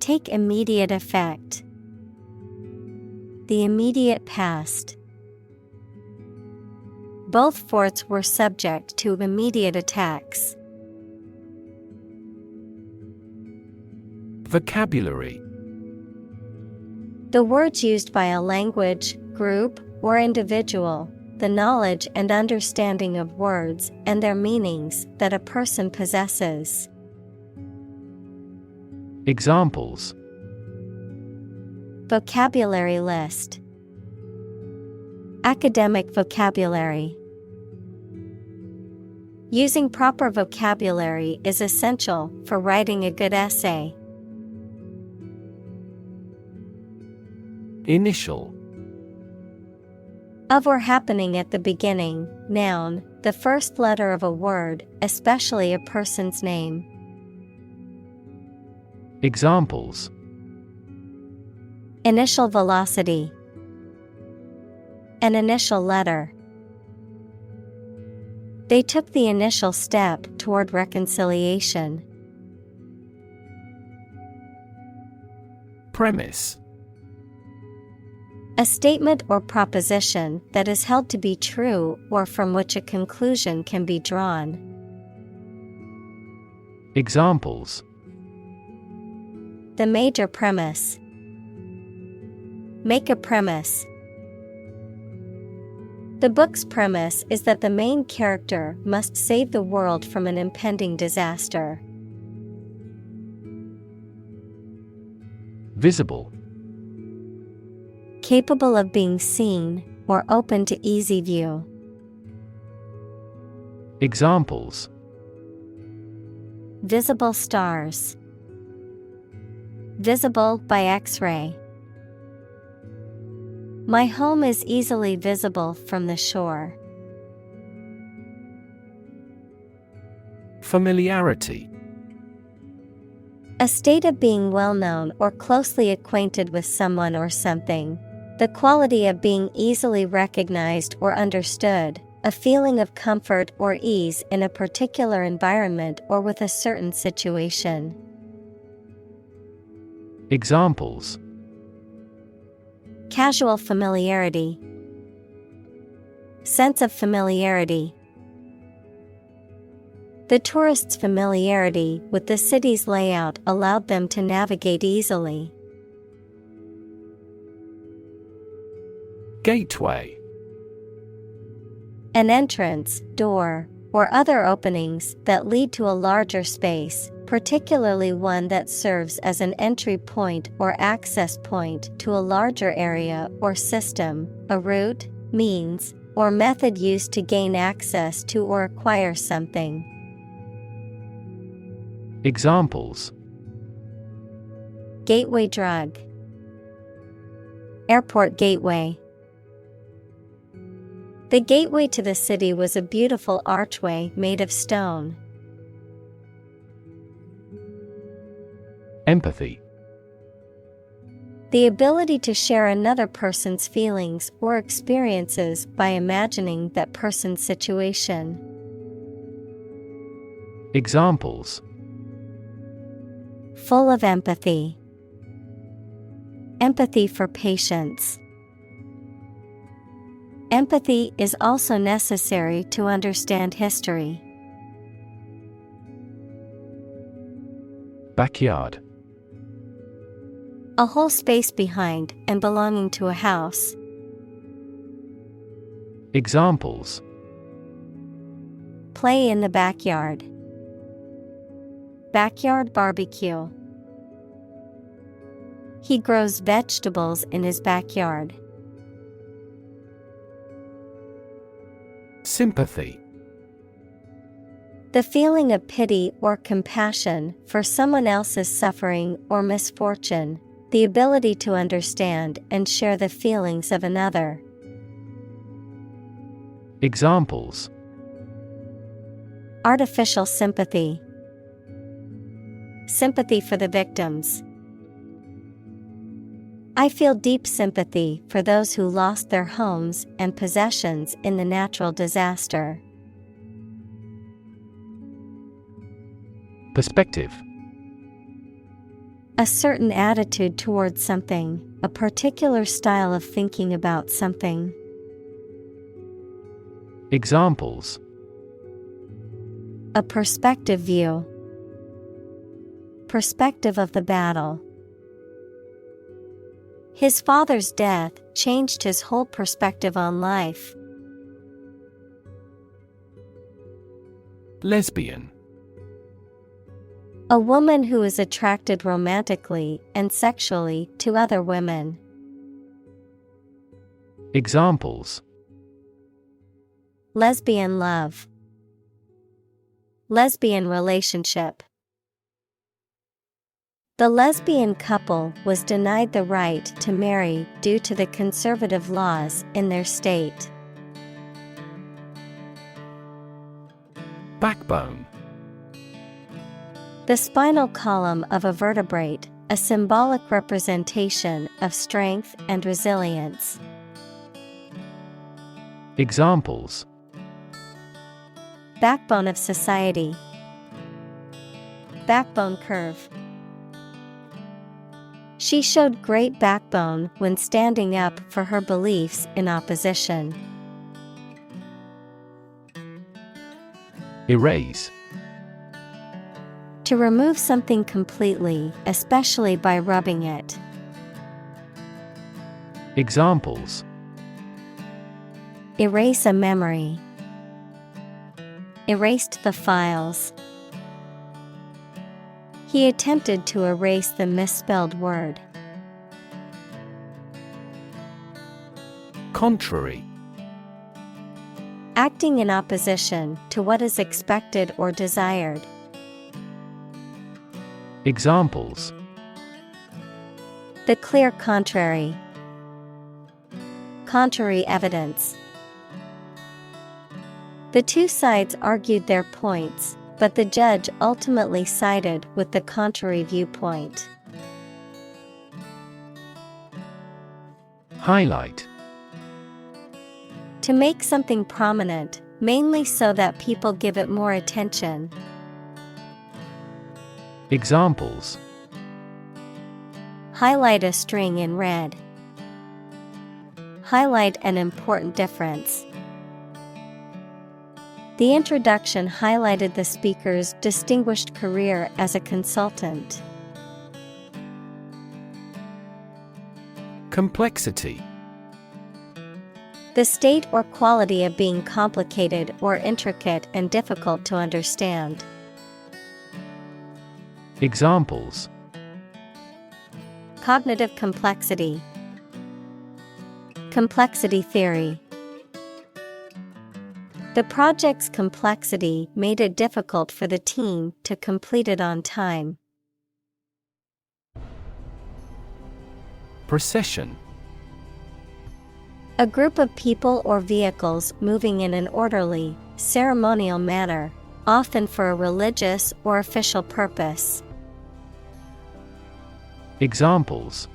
Take immediate effect. The immediate past. Both forts were subject to immediate attacks. Vocabulary. The words used by a language, group, or individual, the knowledge and understanding of words and their meanings that a person possesses. Examples: Vocabulary list. Academic vocabulary. Using proper vocabulary is essential for writing a good essay. Initial. Of or happening at the beginning, noun, the first letter of a word, especially a person's name. Examples: Initial velocity. An initial letter. They took the initial step toward reconciliation. Premise. A statement or proposition that is held to be true or from which a conclusion can be drawn. Examples: The major premise. Make a premise. The book's premise is that the main character must save the world from an impending disaster. Visible. Capable of being seen or open to easy view. Examples: Visible stars. Visible by X-ray. My home is easily visible from the shore. Familiarity. A state of being well known or closely acquainted with someone or something. The quality of being easily recognized or understood, a feeling of comfort or ease in a particular environment or with a certain situation. Examples: Casual familiarity. Sense of familiarity. The tourists' familiarity with the city's layout allowed them to navigate easily. Gateway. An entrance, door, or other openings that lead to a larger space, particularly one that serves as an entry point or access point to a larger area or system, a route, means, or method used to gain access to or acquire something. Examples: Gateway drug. Airport gateway. The gateway to the city was a beautiful archway made of stone. Empathy. The ability to share another person's feelings or experiences by imagining that person's situation. Examples: Full of empathy. Empathy for patients. Empathy is also necessary to understand history. Backyard. A whole space behind and belonging to a house. Examples: Play in the backyard. Backyard barbecue. He grows vegetables in his backyard. Sympathy. The feeling of pity or compassion for someone else's suffering or misfortune, the ability to understand and share the feelings of another. Examples: Artificial sympathy. Sympathy for the victims. I feel deep sympathy for those who lost their homes and possessions in the natural disaster. Perspective. A certain attitude towards something, a particular style of thinking about something. Examples: A perspective view. Perspective of the battle. His father's death changed his whole perspective on life. Lesbian. A woman who is attracted romantically and sexually to other women. Examples: Lesbian love. Lesbian relationship. The lesbian couple was denied the right to marry due to the conservative laws in their state. Backbone. The spinal column of a vertebrate, a symbolic representation of strength and resilience. Examples: Backbone of society. Backbone curve. She showed great backbone when standing up for her beliefs in opposition. Erase. To remove something completely, especially by rubbing it. Examples: Erase a memory. Erased the files. He attempted to erase the misspelled word. Contrary. Acting in opposition to what is expected or desired. Examples: The clear contrary. Contrary evidence. The two sides argued their points, but the judge ultimately sided with the contrary viewpoint. Highlight. To make something prominent, mainly so that people give it more attention. Examples: Highlight a string in red. Highlight an important difference. The introduction highlighted the speaker's distinguished career as a consultant. Complexity. The state or quality of being complicated or intricate and difficult to understand. Examples: Cognitive complexity. Complexity theory. The project's complexity made it difficult for the team to complete it on time. Procession. A group of people or vehicles moving in an orderly, ceremonial manner, often for a religious or official purpose. Examples: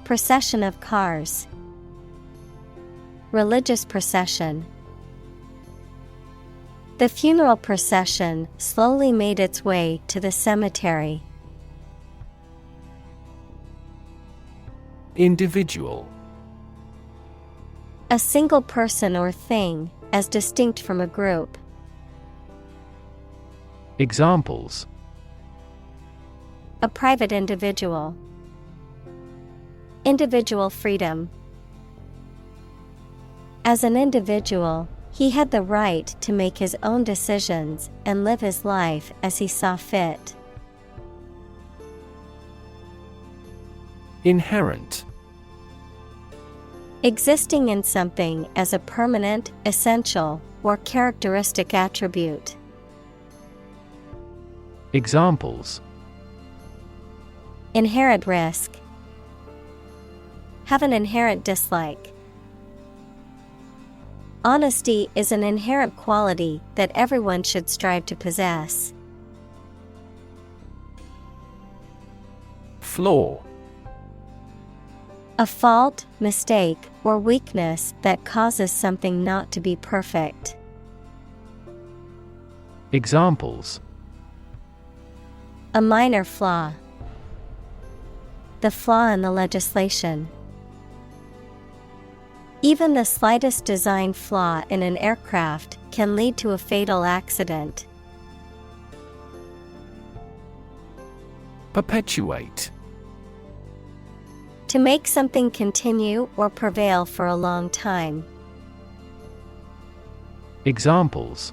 Procession of cars. Religious procession. The funeral procession slowly made its way to the cemetery. Individual. A single person or thing, as distinct from a group. Examples: A private individual. Individual freedom. As an individual, he had the right to make his own decisions and live his life as he saw fit. Inherent. Existing in something as a permanent, essential, or characteristic attribute. Examples: Inherent risk. Have an inherent dislike. Honesty is an inherent quality that everyone should strive to possess. Flaw. A fault, mistake, or weakness that causes something not to be perfect. Examples: A minor flaw. The flaw in the legislation. Even the slightest design flaw in an aircraft can lead to a fatal accident. Perpetuate. To make something continue or prevail for a long time. Examples: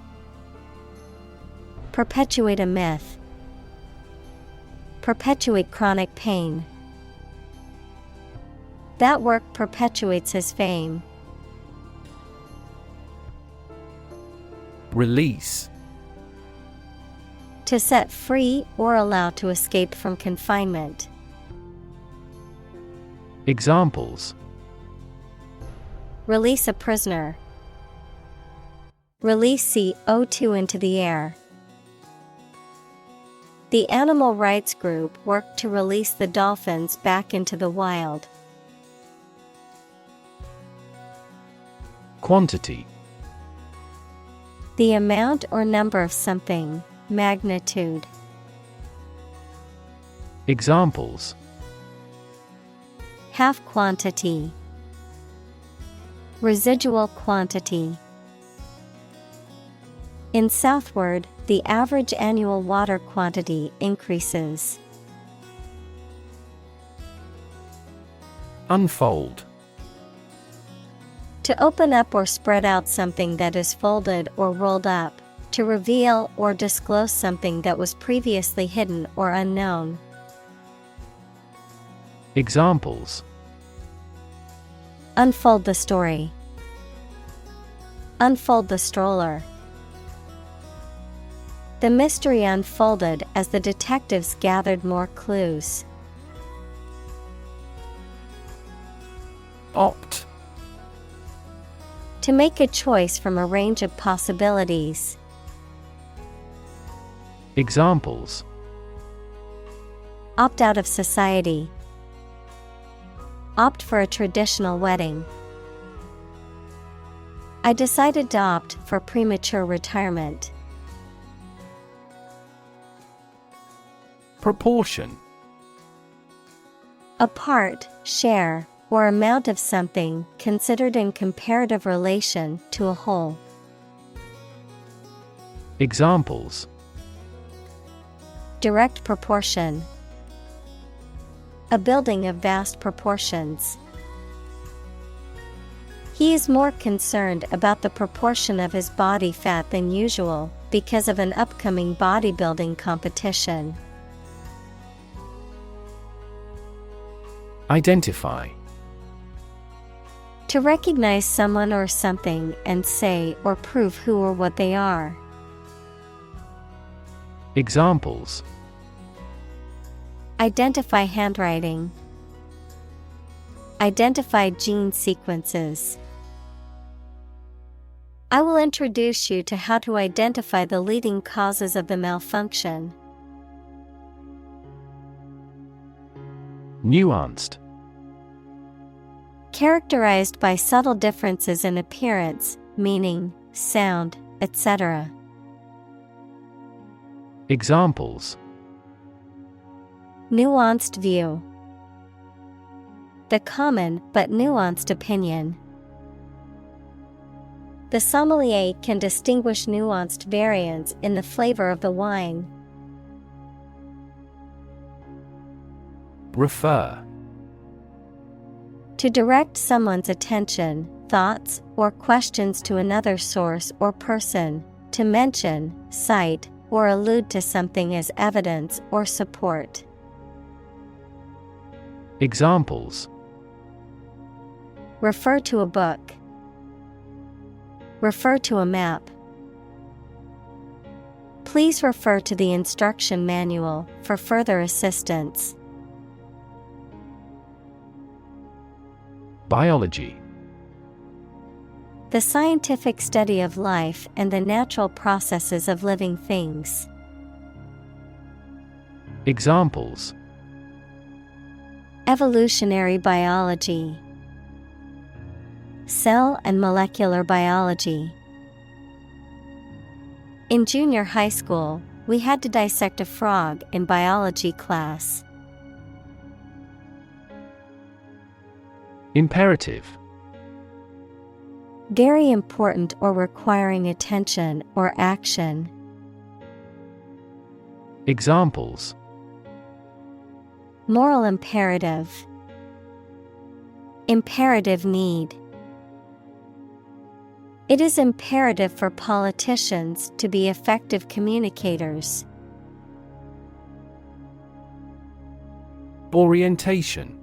Perpetuate a myth. Perpetuate chronic pain. That work perpetuates his fame. Release. To set free or allow to escape from confinement. Examples: Release a prisoner. Release CO2 into the air. The animal rights group worked to release the dolphins back into the wild. Quantity. The amount or number of something, magnitude. Examples: Half quantity. Residual quantity. In southward, the average annual water quantity increases. Unfold. To open up or spread out something that is folded or rolled up, to reveal or disclose something that was previously hidden or unknown. Examples: Unfold the story. Unfold the stroller. The mystery unfolded as the detectives gathered more clues. Opt. To make a choice from a range of possibilities. Examples: Opt out of society. Opt for a traditional wedding. I decided to opt for premature retirement. Proportion. A part, share, or amount of something considered in comparative relation to a whole. Examples: Direct proportion. A building of vast proportions. He is more concerned about the proportion of his body fat than usual because of an upcoming bodybuilding competition. Identify. To recognize someone or something and say or prove who or what they are. Examples: Identify handwriting. Identify gene sequences. I will introduce you to how to identify the leading causes of the malfunction. Nuanced. Characterized by subtle differences in appearance, meaning, sound, etc. Examples: Nuanced view. The common but nuanced opinion. The sommelier can distinguish nuanced variants in the flavor of the wine. Refer. To direct someone's attention, thoughts, or questions to another source or person, to mention, cite, or allude to something as evidence or support. Examples: Refer to a book. Refer to a map. Please refer to the instruction manual for further assistance. Biology. The scientific study of life and the natural processes of living things. Examples: Evolutionary biology. Cell and molecular biology. In junior high school, we had to dissect a frog in biology class. Imperative. Very important or requiring attention or action. Examples: Moral imperative. Imperative need. It is imperative for politicians to be effective communicators. Orientation.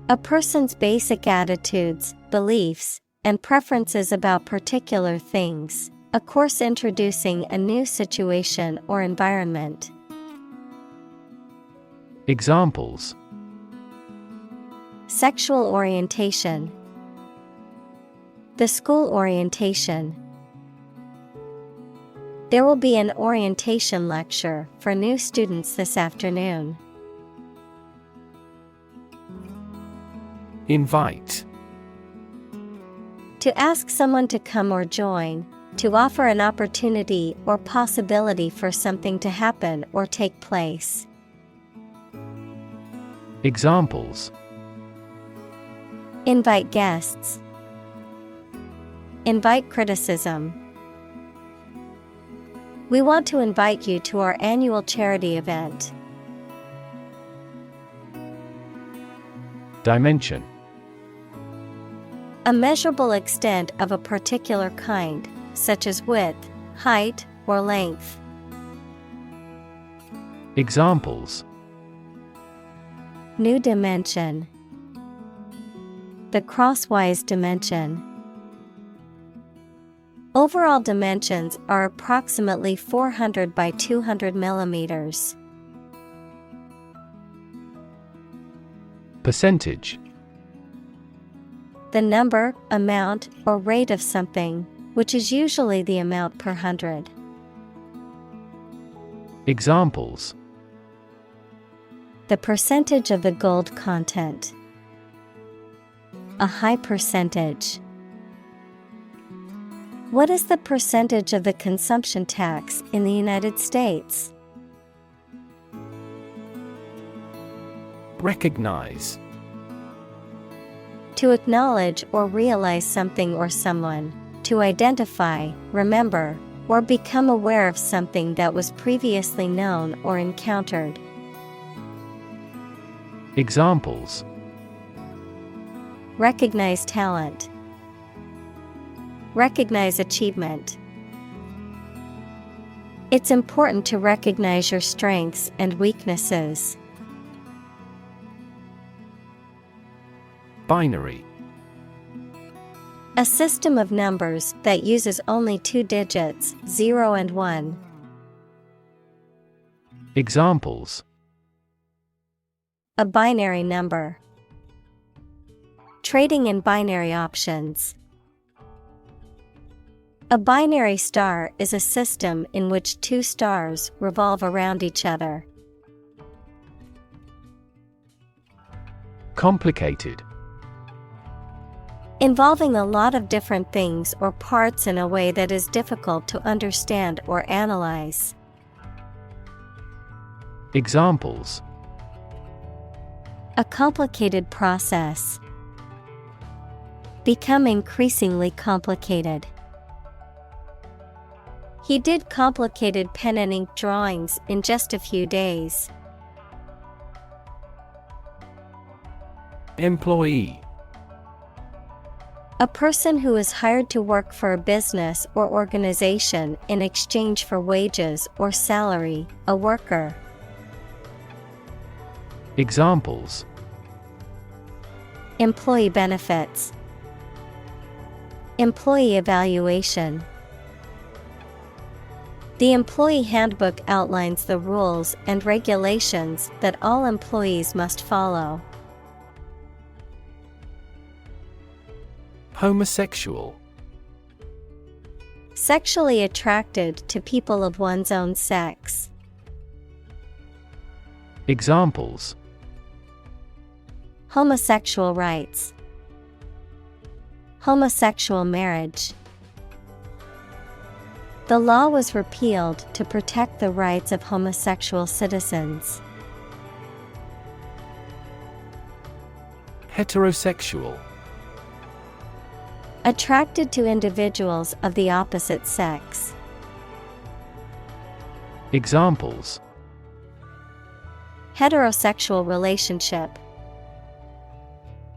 A person's basic attitudes, beliefs, and preferences about particular things. A course introducing a new situation or environment. Examples: Sexual orientation. The school orientation. There will be an orientation lecture for new students this afternoon. Invite. To ask someone to come or join, to offer an opportunity or possibility for something to happen or take place. Examples: Invite guests. Invite criticism. We want to invite you to our annual charity event. Dimension. A measurable extent of a particular kind, such as width, height, or length. Examples: New dimension. The crosswise dimension. Overall dimensions are approximately 400 by 200 millimeters. Percentage. The number, amount, or rate of something, which is usually the amount per hundred. Examples: The percentage of the gold content. A high percentage. What is the percentage of the consumption tax in the United States? Recognize. To acknowledge or realize something or someone, to identify, remember, or become aware of something that was previously known or encountered. Examples: Recognize talent. Recognize achievement. It's important to recognize your strengths and weaknesses. Binary. A system of numbers that uses only two digits, 0 and 1. Examples: A binary number. Trading in binary options. A binary star is a system in which two stars revolve around each other. Complicated. Involving a lot of different things or parts in a way that is difficult to understand or analyze. Examples: A complicated process. Become increasingly complicated. He did complicated pen and ink drawings in just a few days. Employee. A person who is hired to work for a business or organization in exchange for wages or salary, a worker. Examples: Employee benefits. Employee evaluation. The employee handbook outlines the rules and regulations that all employees must follow. Homosexual. Sexually attracted to people of one's own sex. Examples: Homosexual rights. Homosexual marriage. The law was repealed to protect the rights of homosexual citizens. Heterosexual. Attracted to individuals of the opposite sex. Examples: Heterosexual relationship.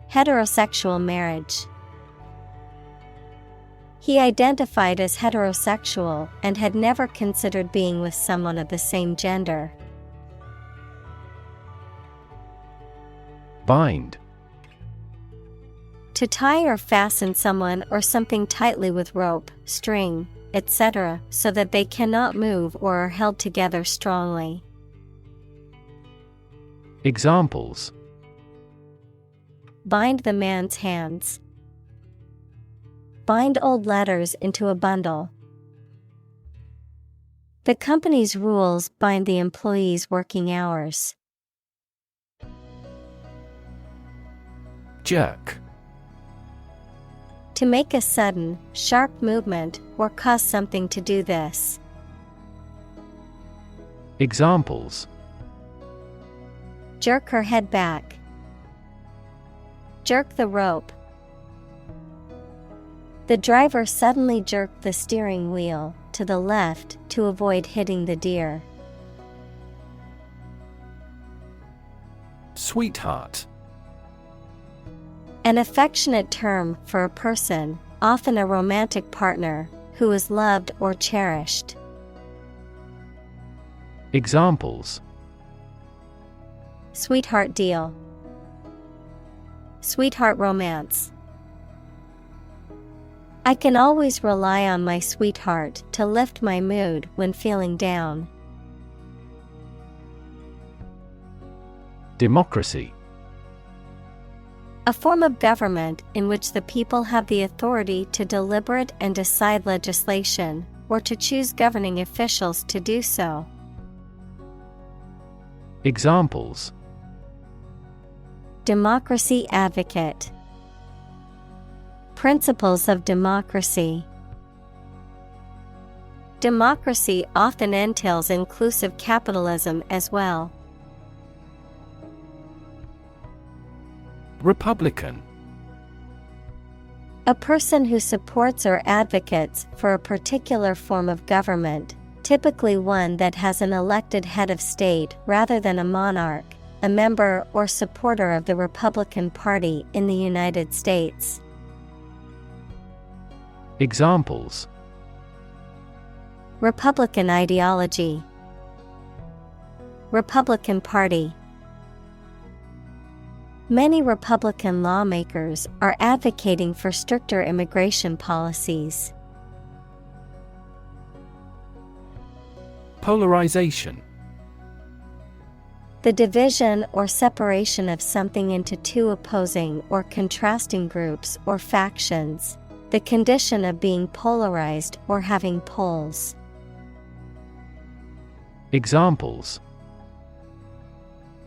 Heterosexual marriage. He identified as heterosexual and had never considered being with someone of the same gender. Bind. To tie or fasten someone or something tightly with rope, string, etc., so that they cannot move or are held together strongly. Examples: Bind the man's hands. Bind old letters into a bundle. The company's rules bind the employees' working hours. Jerk. To make a sudden, sharp movement or cause something to do this. Examples: Jerk her head back. Jerk the rope. The driver suddenly jerked the steering wheel to the left to avoid hitting the deer. Sweetheart. An affectionate term for a person, often a romantic partner, who is loved or cherished. Examples: Sweetheart deal. Sweetheart romance. I can always rely on my sweetheart to lift my mood when feeling down. Democracy. A form of government in which the people have the authority to deliberate and decide legislation, or to choose governing officials to do so. Examples: Democracy advocate. Principles of democracy. Democracy often entails inclusive capitalism as well. Republican. A person who supports or advocates for a particular form of government, typically one that has an elected head of state rather than a monarch, a member or supporter of the Republican Party in the United States. Examples: Republican ideology, Republican Party. Many Republican lawmakers are advocating for stricter immigration policies. Polarization. The division or separation of something into two opposing or contrasting groups or factions. The condition of being polarized or having poles. Examples: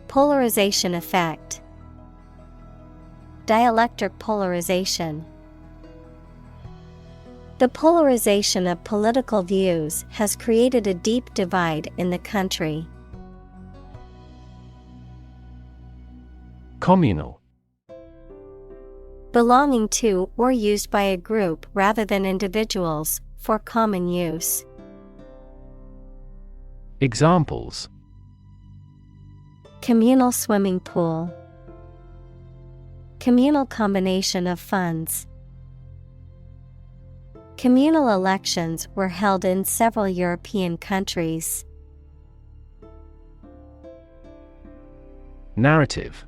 Polarization effect, dielectric polarization. The polarization of political views has created a deep divide in the country. Communal. Belonging to or used by a group rather than individuals, for common use. Examples: Communal swimming pool, communal combination of funds. Communal elections were held in several European countries. Narrative.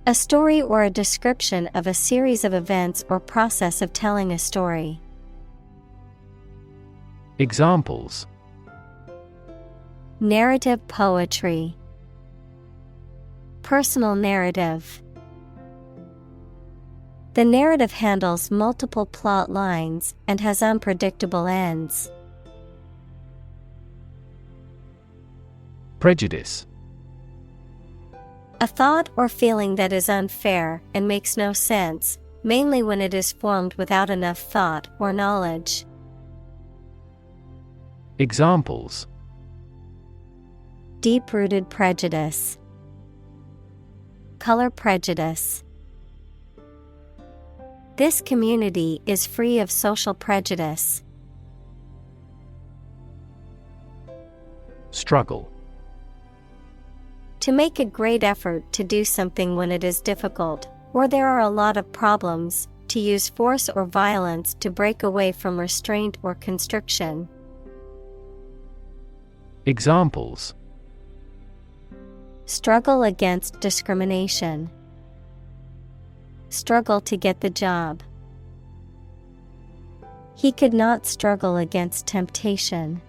A story or a description of a series of events or process of telling a story. Examples: Narrative poetry, personal narrative. The narrative handles multiple plot lines and has unpredictable ends. Prejudice. A thought or feeling that is unfair and makes no sense, mainly when it is formed without enough thought or knowledge. Examples: Deep-rooted prejudice, color prejudice. This community is free of social prejudice. Struggle. To make a great effort to do something when it is difficult, or there are a lot of problems, to use force or violence to break away from restraint or constriction. Examples: Struggle against discrimination, struggle to get the job. He could not struggle against temptation.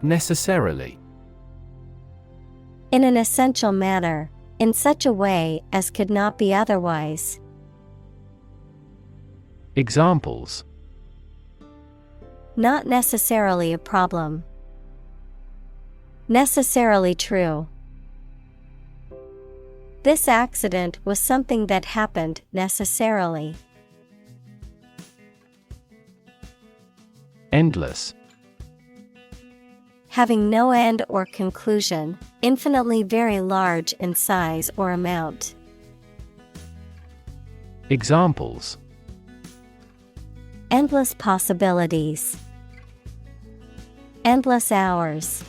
Necessarily. In an essential manner, in such a way as could not be otherwise. Examples: Not necessarily a problem. Necessarily true. This accident was something that happened necessarily. Endless. Having no end or conclusion, infinitely very large in size or amount. Examples: Endless possibilities. Endless hours.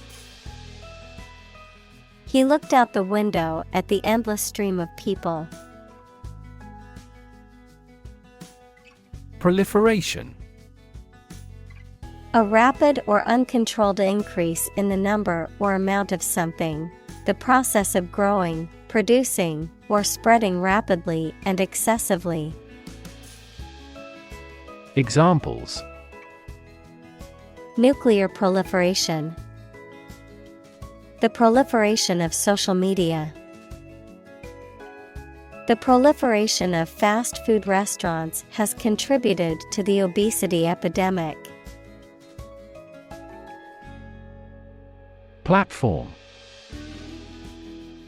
He looked out the window at the endless stream of people. Proliferation. A rapid or uncontrolled increase in the number or amount of something, the process of growing, producing, or spreading rapidly and excessively. Examples: Nuclear proliferation. The proliferation of social media. The proliferation of fast food restaurants has contributed to the obesity epidemic. Platform.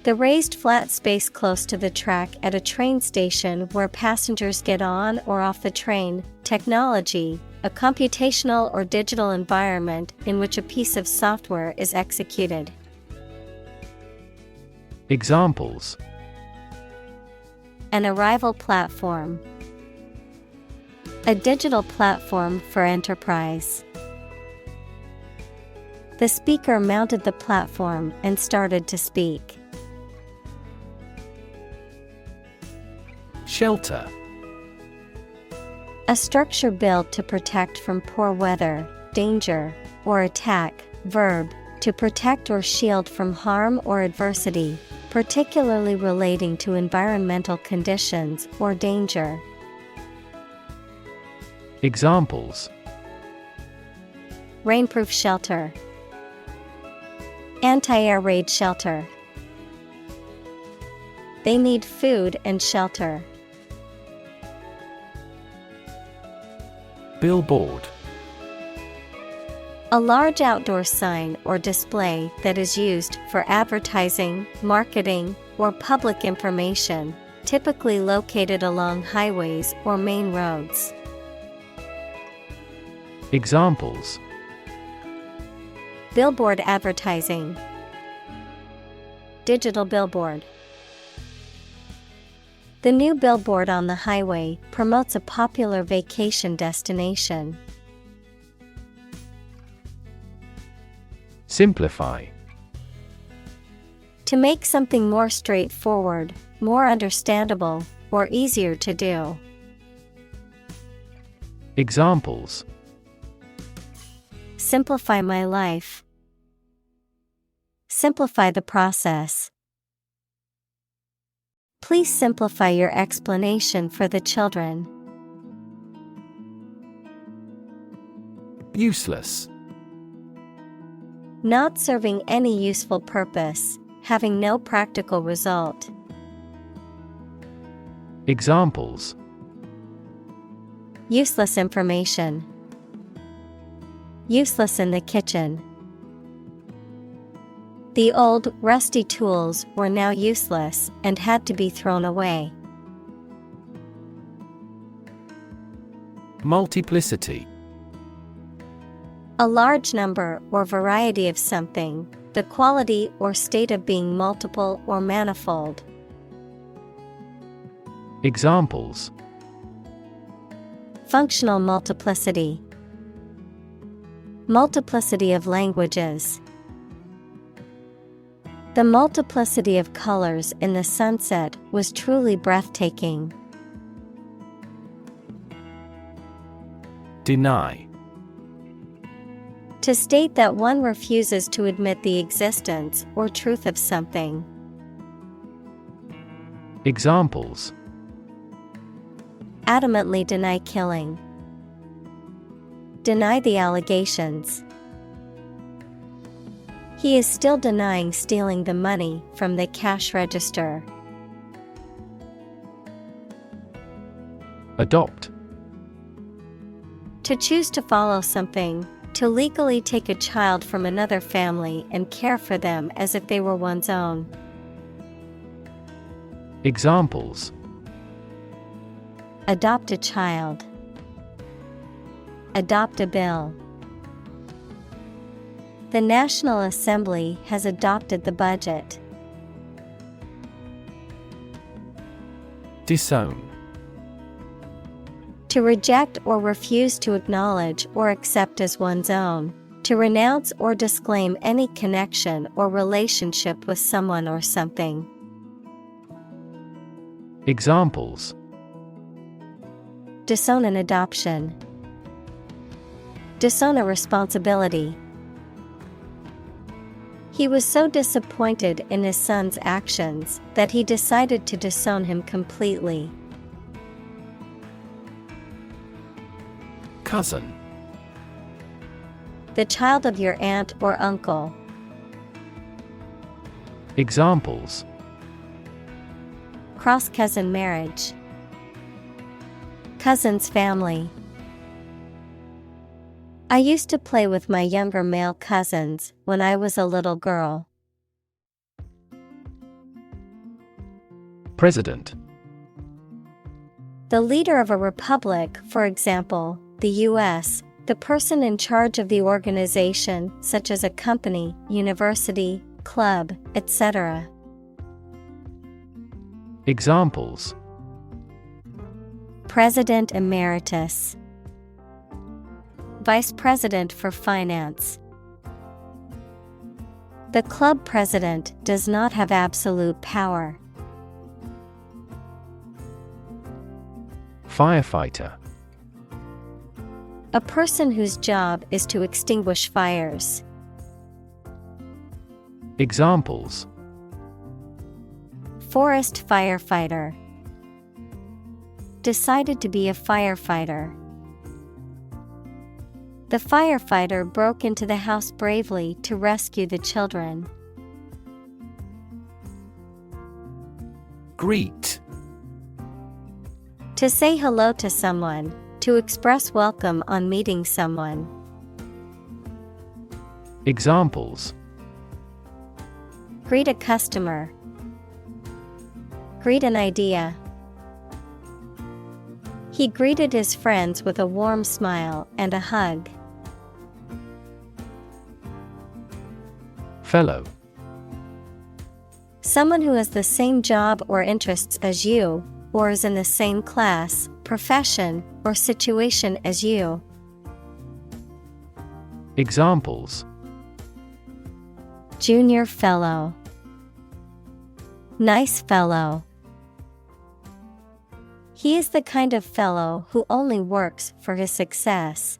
The raised flat space close to the track at a train station where passengers get on or off the train. Technology, a computational or digital environment in which a piece of software is executed. Examples: An arrival platform. A digital platform for enterprise. The speaker mounted the platform and started to speak. Shelter. A structure built to protect from poor weather, danger, or attack. Verb, to protect or shield from harm or adversity, particularly relating to environmental conditions or danger. Examples: Rainproof shelter. Anti-air raid shelter. They need food and shelter. Billboard. A large outdoor sign or display that is used for advertising, marketing, or public information, typically located along highways or main roads. Examples: Billboard advertising. Digital billboard. The new billboard on the highway promotes a popular vacation destination. Simplify. To make something more straightforward, more understandable, or easier to do. Examples: Simplify my life. Simplify the process. Please simplify your explanation for the children. Useless. Not serving any useful purpose, having no practical result. Examples: Useless information. Useless in the kitchen. The old, rusty tools were now useless and had to be thrown away. Multiplicity. A large number or variety of something, the quality or state of being multiple or manifold. Examples: Functional multiplicity. Multiplicity of languages. The multiplicity of colors in the sunset was truly breathtaking. Deny. To state that one refuses to admit the existence or truth of something. Examples: Adamantly deny killing. Deny the allegations. He is still denying stealing the money from the cash register. Adopt. To choose to follow something, to legally take a child from another family and care for them as if they were one's own. Examples: Adopt a child. Adopt a bill. The National Assembly has adopted the budget. Disown. To reject or refuse to acknowledge or accept as one's own. To renounce or disclaim any connection or relationship with someone or something. Examples: Disown an adoption. Disown a responsibility. He was so disappointed in his son's actions that he decided to disown him completely. Cousin. The child of your aunt or uncle. Examples: Cross-cousin marriage. Cousin's family. I used to play with my younger male cousins when I was a little girl. President. The leader of a republic, for example, the U.S., the person in charge of the organization, such as a company, university, club, etc. Examples: President Emeritus, Vice President for Finance. The club president does not have absolute power. Firefighter. A person whose job is to extinguish fires. Examples: Forest firefighter. Decided to be a firefighter. The firefighter broke into the house bravely to rescue the children. Greet. To say hello to someone, to express welcome on meeting someone. Examples: Greet a customer. Greet an idea. He greeted his friends with a warm smile and a hug. Fellow. Someone who has the same job or interests as you, or is in the same class, profession, or situation as you. Examples: Junior fellow. Nice fellow. He is the kind of fellow who only works for his success.